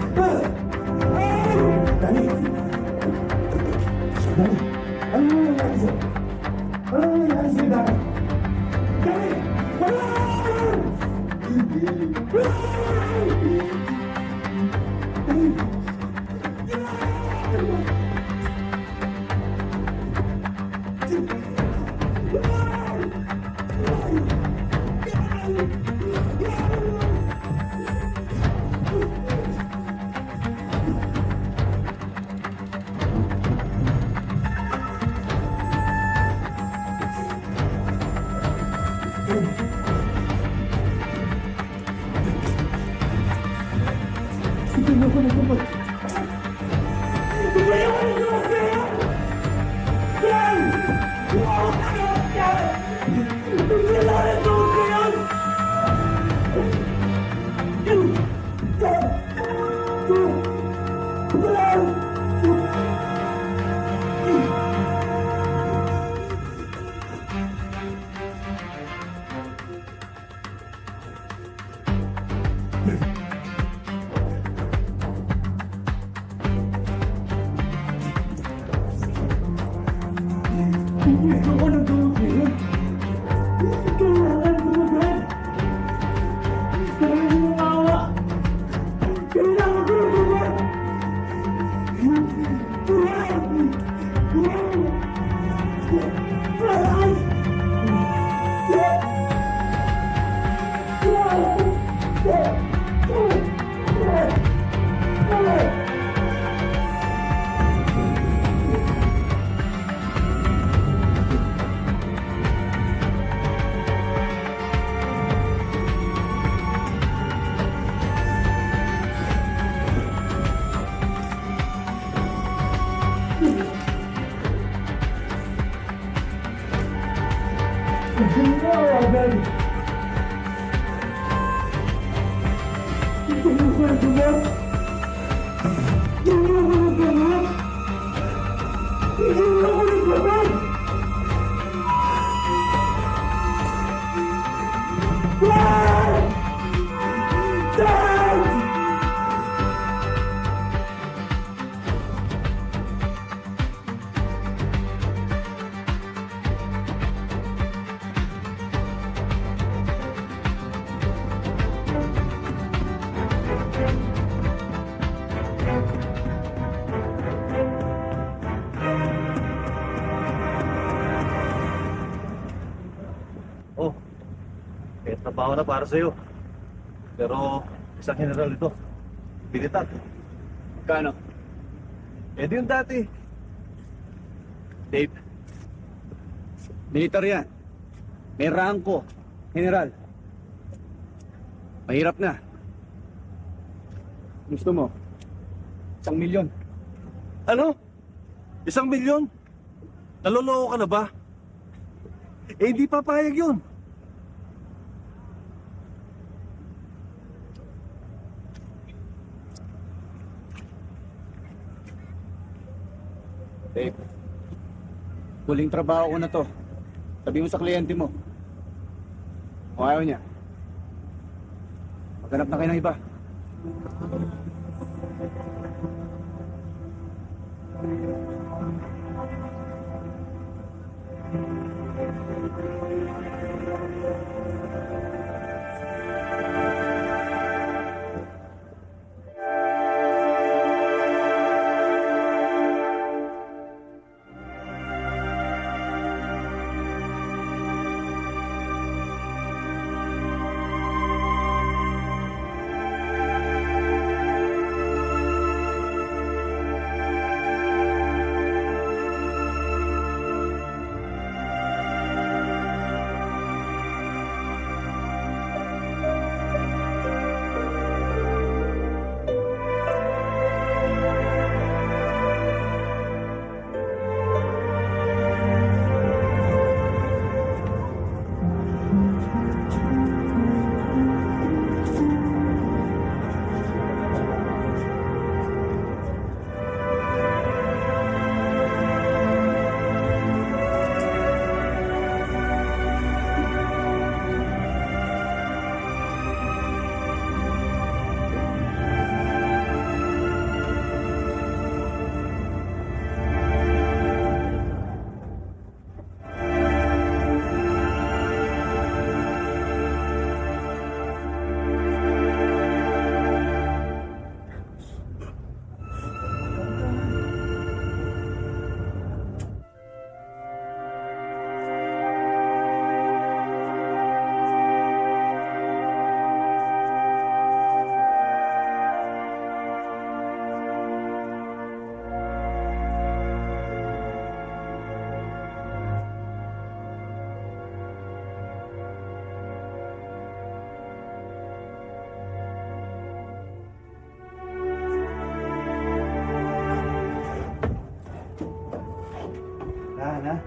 Dani! Dani! Ano nangyayari sa'yo? Ano nangyayari sa'yo, Dani? Dani! Kahit trabaho na para sa'yo. Pero isang general ito. Militar. Kano? Eh di yung dati. Dave. Militar yan. May rangko. General. Mahirap na. Gusto mo? 1 milyon. Ano? 1 milyon? Naloloko ka na ba? Eh hindi papayag yun. Dave. Huling trabaho ko na to. Sabi mo sa kliyente mo. Kung ayaw niya, maghanap na kayo ng iba. Na.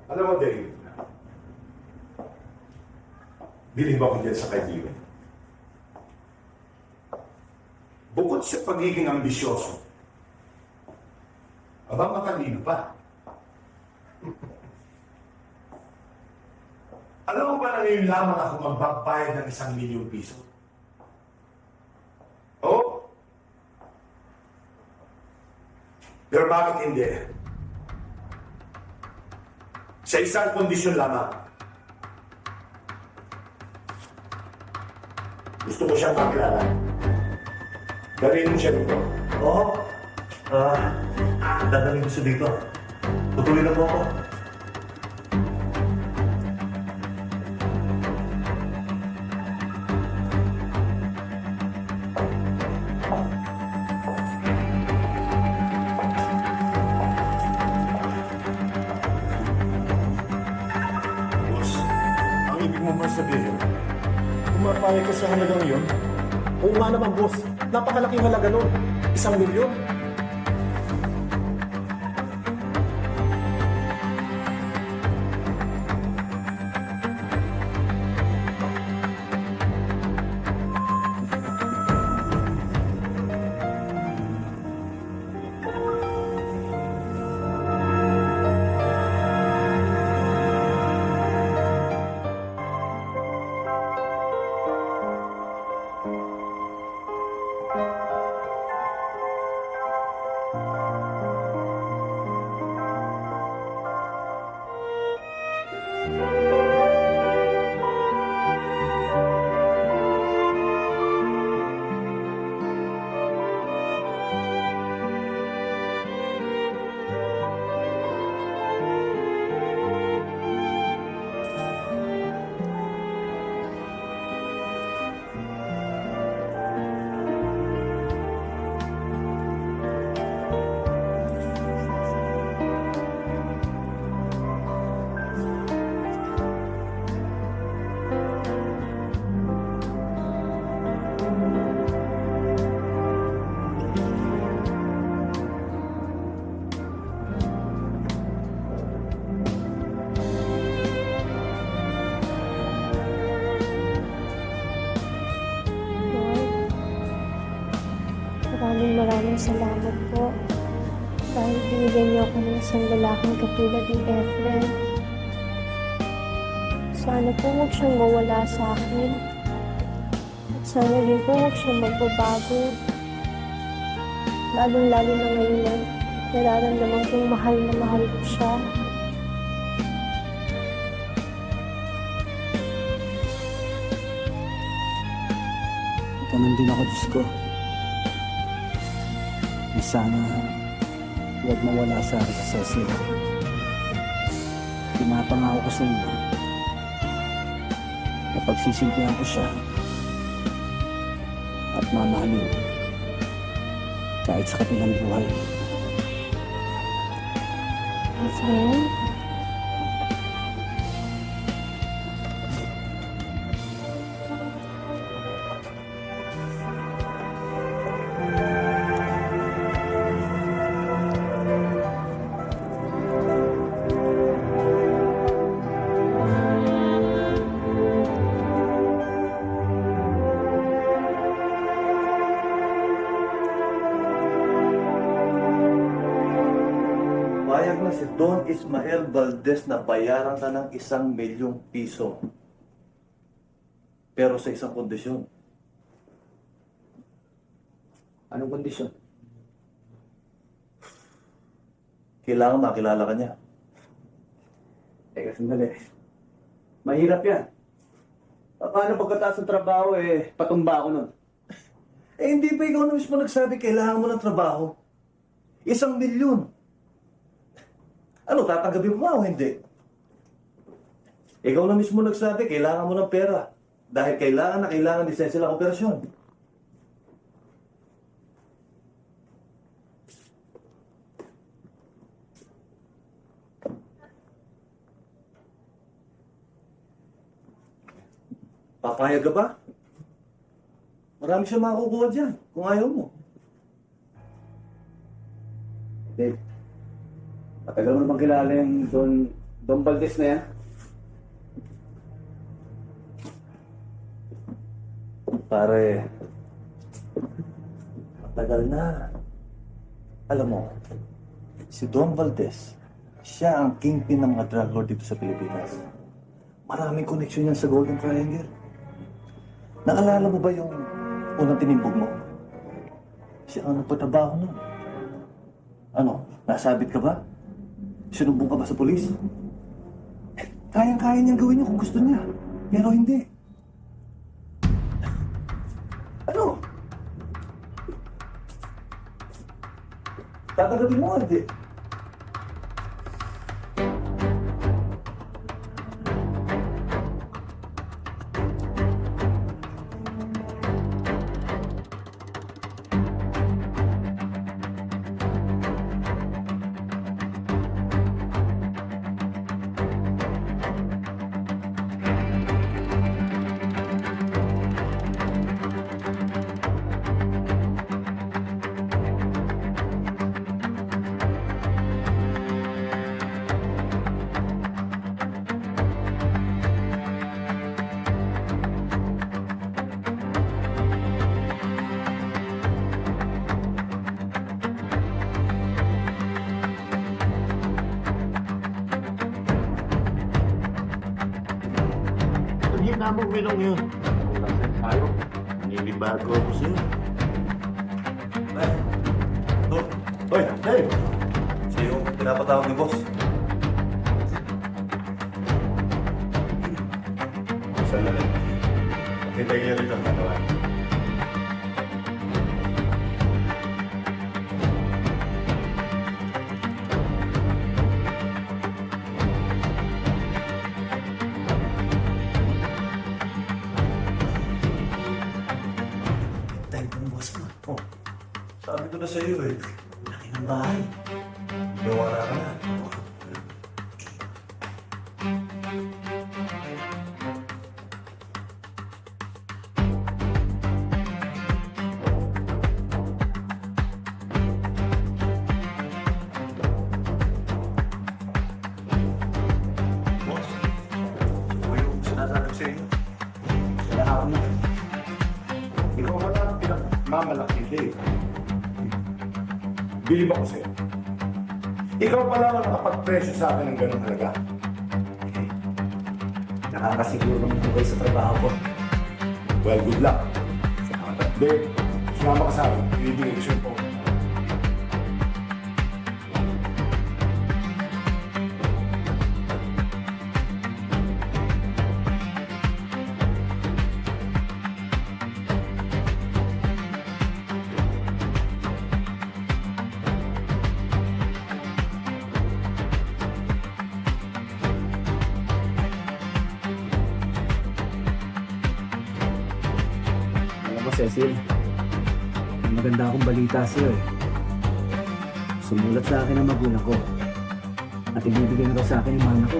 Alam mo, Dave, bilib ako dyan sa kaibigan. Bukod sa pagiging ambisyoso, aba matalino pa. Alam mo ba na ngayon lamang ako magbabayad ng 1,000,000 piso? Oo. Pero bakit hindi? Sa isang kondisyon lamang. Gusto ko siyang makilala. Dalhin mo siya dito. Oo. Dadalhin ko siya dito. Tutuloy na po ako. Boss, ang ibig mo ba sabihin? Pumapayag ka sa halagang yun? Oo nga naman, boss. Napakalaking halaga nun. 1,000,000. salamat po. Dahil binigyan niyo ako ng isang lalaking katulad ni Efren. Sana po huwag siyang mawala sa akin. At sana rin po huwag siyang magbabago. Lalong-lalo na ngayon na nararamdaman kong mahal na mahal ko siya. Ganun din ako, Diyos ko. Na sana huwag mawala sa akin si Cecil. Pinapangako ko sa inyo na pagsisilbihan ko siya at mamahalin kahit sa kabilang buhay. Efren? Payag na si Don Ismael Valdez na bayaran ka ng 1,000,000 piso. Pero sa isang kondisyon. Anong kondisyon? Kailangan makilala ka niya. Teka, sandali. Mahirap yan. Paano pagkataas ng trabaho, patumba ako nun? Hindi pa ikaw na mismo nagsabi kailangan mo ng trabaho. 1,000,000. Ano, tatanggapin mo o hindi? Ikaw na mismo nagsabi kailangan mo ng pera. Dahil kailangan ni Cecil ang operasyon. Papayag ka ba? Marami siya makukuha dyan kung ayaw mo. Dave, matagal mo naman kilala yung Don Valdez na yan? Pare, matagal na. Alam mo, si Don Valdez, siya ang kingpin ng mga drug lord dito sa Pilipinas. Maraming koneksyon yan sa Golden Triangle. Naalala mo ba yung unang tinimbog mo? Siya ang nagpatrabaho nun. Ano, nasabit ka ba? Sinumbong ka ba sa polis? Kayang-kaya niyang gawin yun kung gusto niya. Pero hindi. Ano? Tatanggapin mo, hindi? Hindi na mo wilong yun. Tayo, nilibago ako sa'yo. Hoy, Dave! Siya yung pinapatawag ni boss. Sandali. Hintay kayo rito, dalawa. Dahil ko ng boss mo. Oh, sabi ko na sa'yo eh. Laki ng bahay. Nawala ka na. Boss, ito yung sinasabi sa'yo. Kailangan mo. Ikaw wala ang pinagmamalaki, Dave. bilib ako sa'yo. Ikaw pa lang ang nakapag-presyo sa akin ng ganong halaga. Nakakasiguro ng tungkol sa trabaho ko. Well, good luck. Dave, sumama ka sa akin. Ibibigay ko sa'yo po. Alam mo, Cecil, may maganda akong balita sa'yo eh. Sumulat sa akin ang magulang ko. At ibibigay na raw sa akin yung mana ko.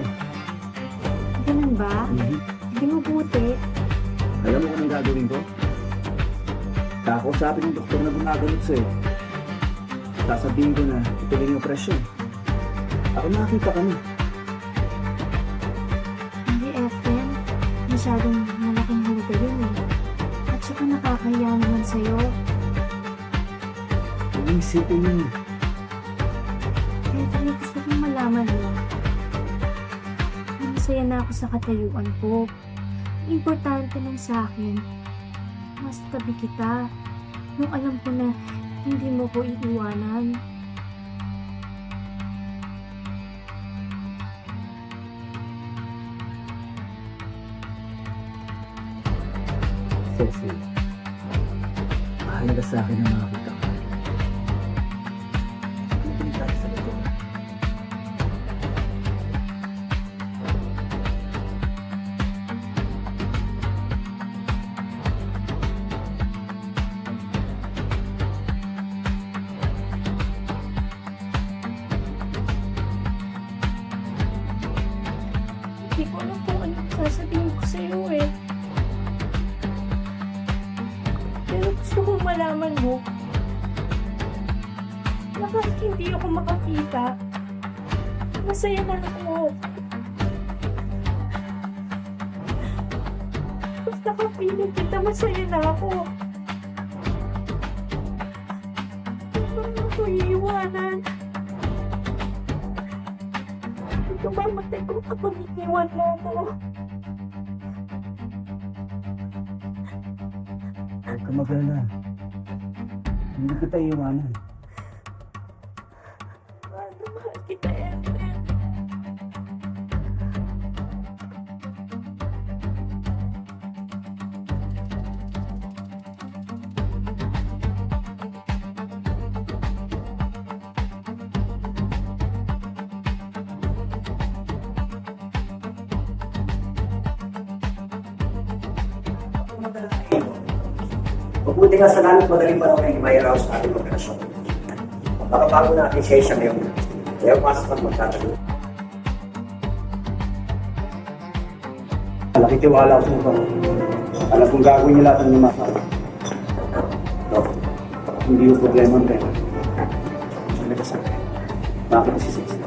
Ganun ba? Hindi mabuti. Alam mo kung anong gagawin ko? Kakausapin ng doktor na gumagamit sa'yo. Sasabihin ko na ituloy yung operasyon. Ako nakakita ka na. Hindi, Efren. Masyadong malaking halaga yun eh. At saka nakakahiya naman sa'yo. Huwag isipin yun. Efren, gusto kong malaman mo. Masaya na ako sa katayuan ko. Importante lang sa akin. Mas tabi kita. Nung alam ko na hindi mo ko iiwanan. Cecil, mahalaga sa akin ang makakita ka. Hindi tayo sa ito. Hindi ko alam kung anong sasabihin ko sa'yo eh. Pero gusto kong malaman mo na kahit hindi ako makakita, masaya na ako. Basta kapiling kita, masaya na ako. Hindi mo ako iiwanan. Hindi ka mamatay ko kapag iniwan mo ako. Huwag ka mag-alala. Hindi kita iiwanan. Mahal na mahal kita, Efren. Mabuti nga sa lamit madaling panahon ay mayaraw sa ating operasyon. Makabago natin siya siya ngayon. Kaya pasok ang magtatagal. Nakitiwala ako sa ito. Alam kong gagawin niyo lahat ng lumasawa. Hindi yung problema ang pera. Talaga sa akin. Bakit si Cecil?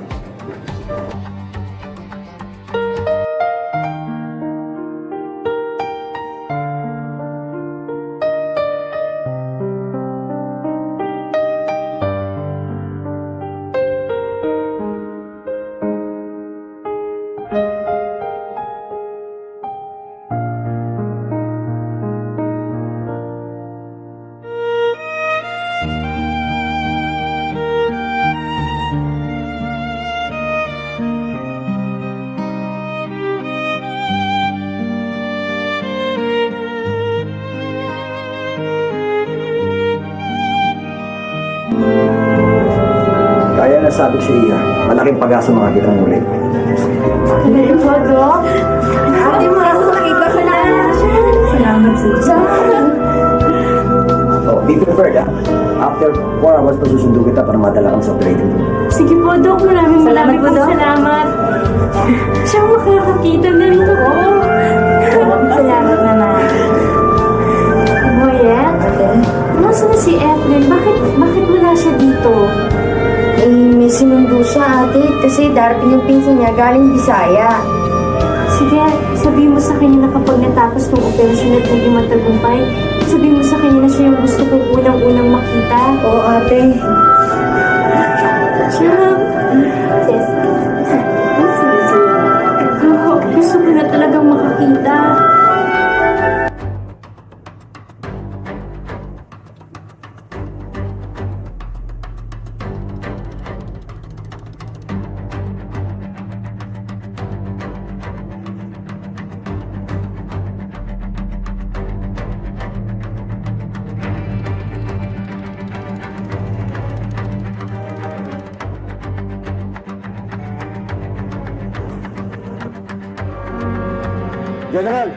Kaya nasabi sa iya, malaking pag-asa mga kitang muli. Ano po, Dok? Ate, makakakita ka na. Salamat sa Diyos. So, be prepared ha. After 4 hours, pasusundo kita para madala kang sa operating room. Sige po, Dok. Maraming Salamat po, pong Dok. salamat. Siya makakakita na rin ako. Salamat naman. Boyet, nasa na si Efren? Bakit wala siya dito? Eh, may sinundo siya, ate. Kasi darating yung pinsan niya galing Bisaya. Sige, sabihin mo sa kanya na kapag natapos ng operasyon at hindi matagumpay, sabihin mo sa kanya na siya yung gusto kong unang-unang makita. Oo, ate. Chang! Gusto ko na talagang makakita. General!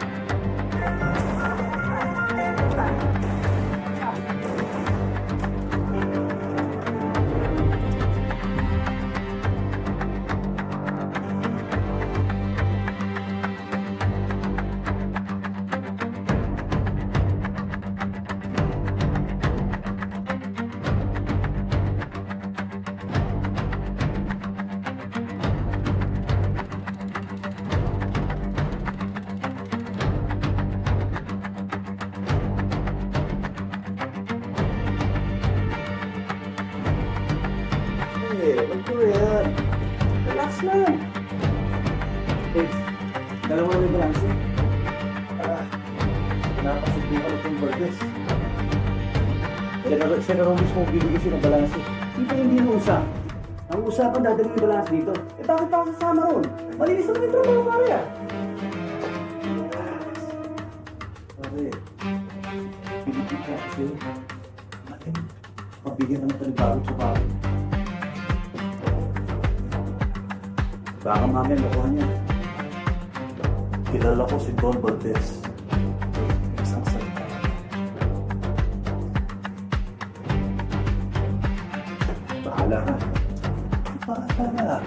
Wag ko yan. Relax lang. Dalawa na yung balanse. Napasugbo ka na itong Valdez. Siya na rin mismo bibigay siya ng balanse. Dito hindi na usap. Ang usapan dadali yung balanse dito. Eh bakit pa kasama ron? Malinis naman yung trabaho pare ah. Pare, pinipit ka kasi. Natin, mabigyan ka ng panibago sa pare. Baka mamaya nakuha niya. Kilala ko si Don Valdez. Isang salita. Bahala ka. Paala.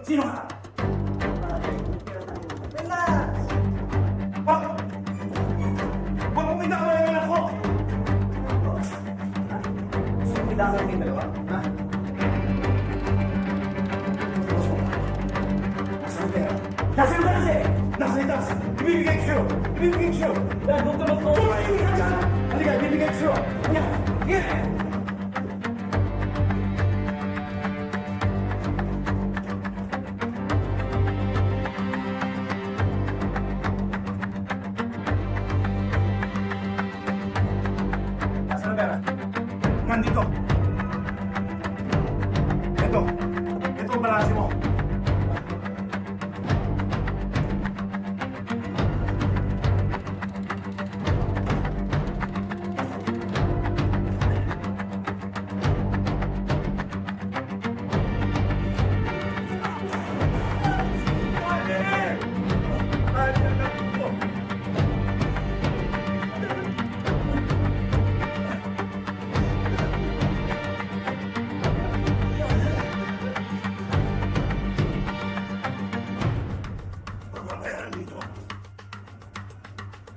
Sino ka? Relax! Bakit? Bakit may nakalayan ako? May nakalayan kayong dalawa? Ha? Nasaan ang pera? Nasaan ba kasi? Nasaan itaas? Ibibigay ko sa'yo! Ibibigay ko sa'yo! Dahil huwag ka magpapay! Halika, ibibigay ko sa'yo! Yan! Yan! Nasaan ang pera? Nandito. Ito. Ito ang balanse mo.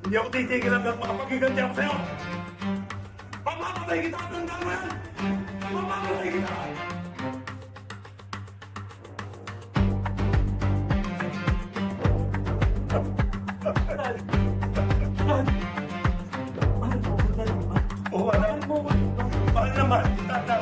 Hindi ako titigil hanggang makapaghiganti ako sa'yo! Mapapatay kita at tandaan mo yan! Mapapatay kita! Oo, anak. Mahal na mahal kita, anak.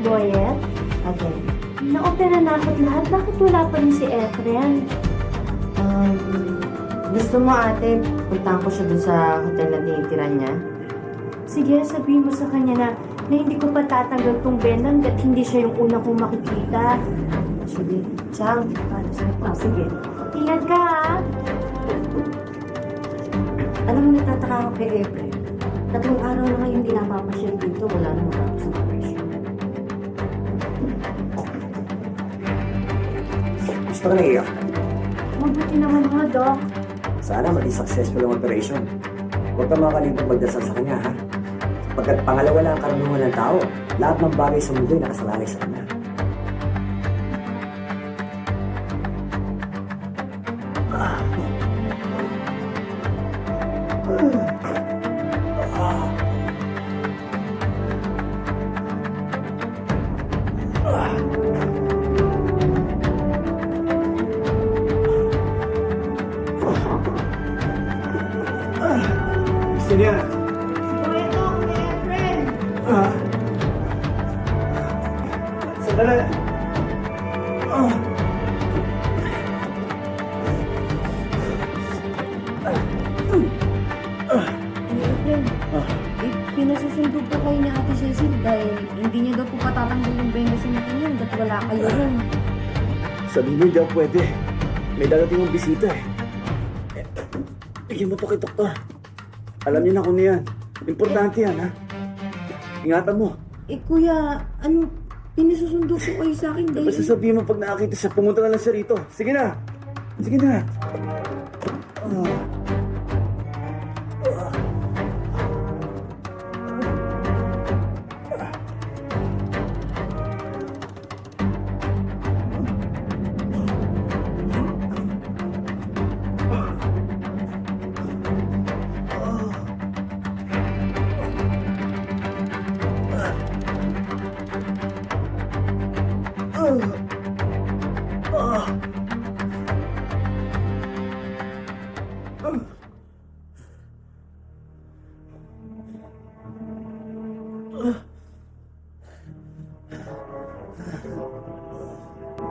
Boyet? Okay. Na-opera na ako lahat. Bakit wala pa rin si Efren? Gusto mo ate, puntahan ko siya dun sa hotel na tinitira niya? Sige, sabihin mo sa kanya na hindi ko pa tatanggal tong benda hanggat hindi siya yung una kong makikita. Sige. Chang, para sa'yo pa. Sige. Ingat ka, ha? Alam mo, natataka ako kay Efren. 3 araw na ngayon hindi napapasyal dito. Wala namang tapos sa operation. Gusto ka naiyak? Mabuti naman ho, Doc. Sana maging successful ang operation. Huwag kang makalimutan magdasal sa kanya, ha? Pagkat pangalawa na ang karunungan ng tao, lahat ng bagay sa mundo ay nakasalalay sa kanya. Gusto niya? Sandali. Pinasusundo po kayo ni Ate Cecil dahil hindi niya daw po patatanggal yung benda sa mata niya hanggat wala kayo rin. Sabi mo, hindi ako pwede. May darating yung bisita eh. Bigyan mo to kay doktor. Alam niyo na kung ano yan. Importante yan, ha? Ingatan mo. Eh kuya, ano, pinasusundo po kayo sa akin dahil... Basta sabihin mo pag nakakita siya, pumunta na lang siya rito. Sige na. Sige na.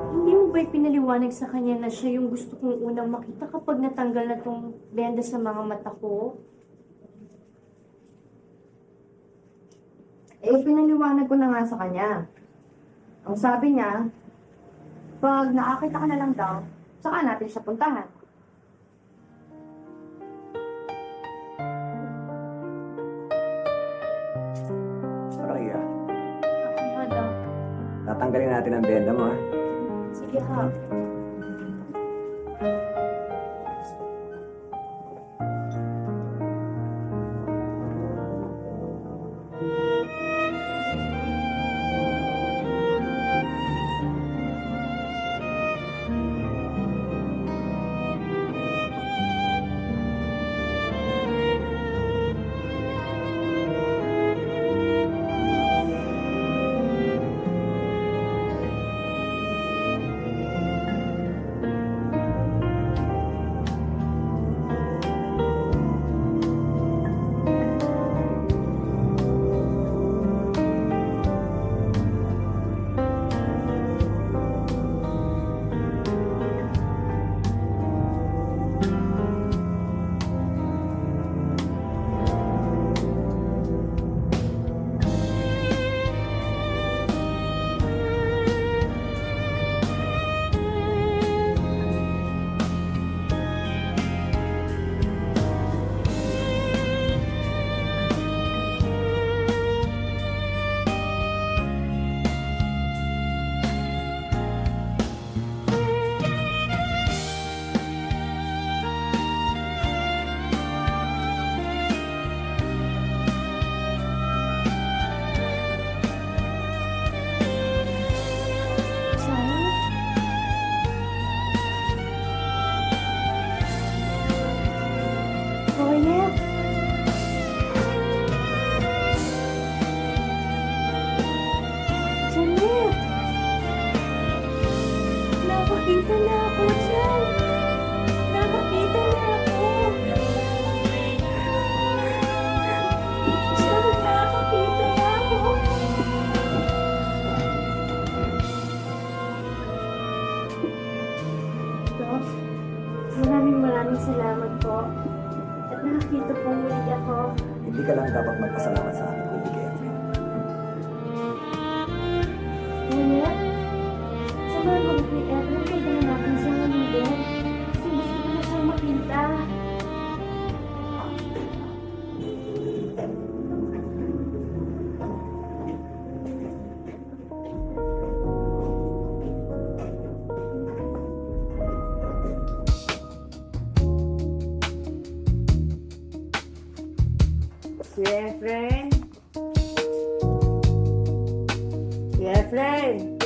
Hindi mo ba ipinaliwanag sa kanya na siya yung gusto kong unang makita kapag natanggal na tong benda sa mga mata ko? Eh, pinaliwanag ko na nga sa kanya. Ang sabi niya, pag nakakita ka na lang daw, saka natin siya puntahan. Maria, Okay, Hada. tatanggalin natin ang benda mo, ha? Sige ha. Kuya. Janet. Nakakita na ako dyan. Nakakita na ako. Janet, nakakita na ako. Dok, maraming salamat po. At nakakita po muli ako. Hindi ka lang dapat magpasalamat sa akin, Kuya Kevin. Kuya, samahan mo kay Efren kung natin siya ngayon din. Kasi gusto ko na siyang makita. Si Efren? Si Efren?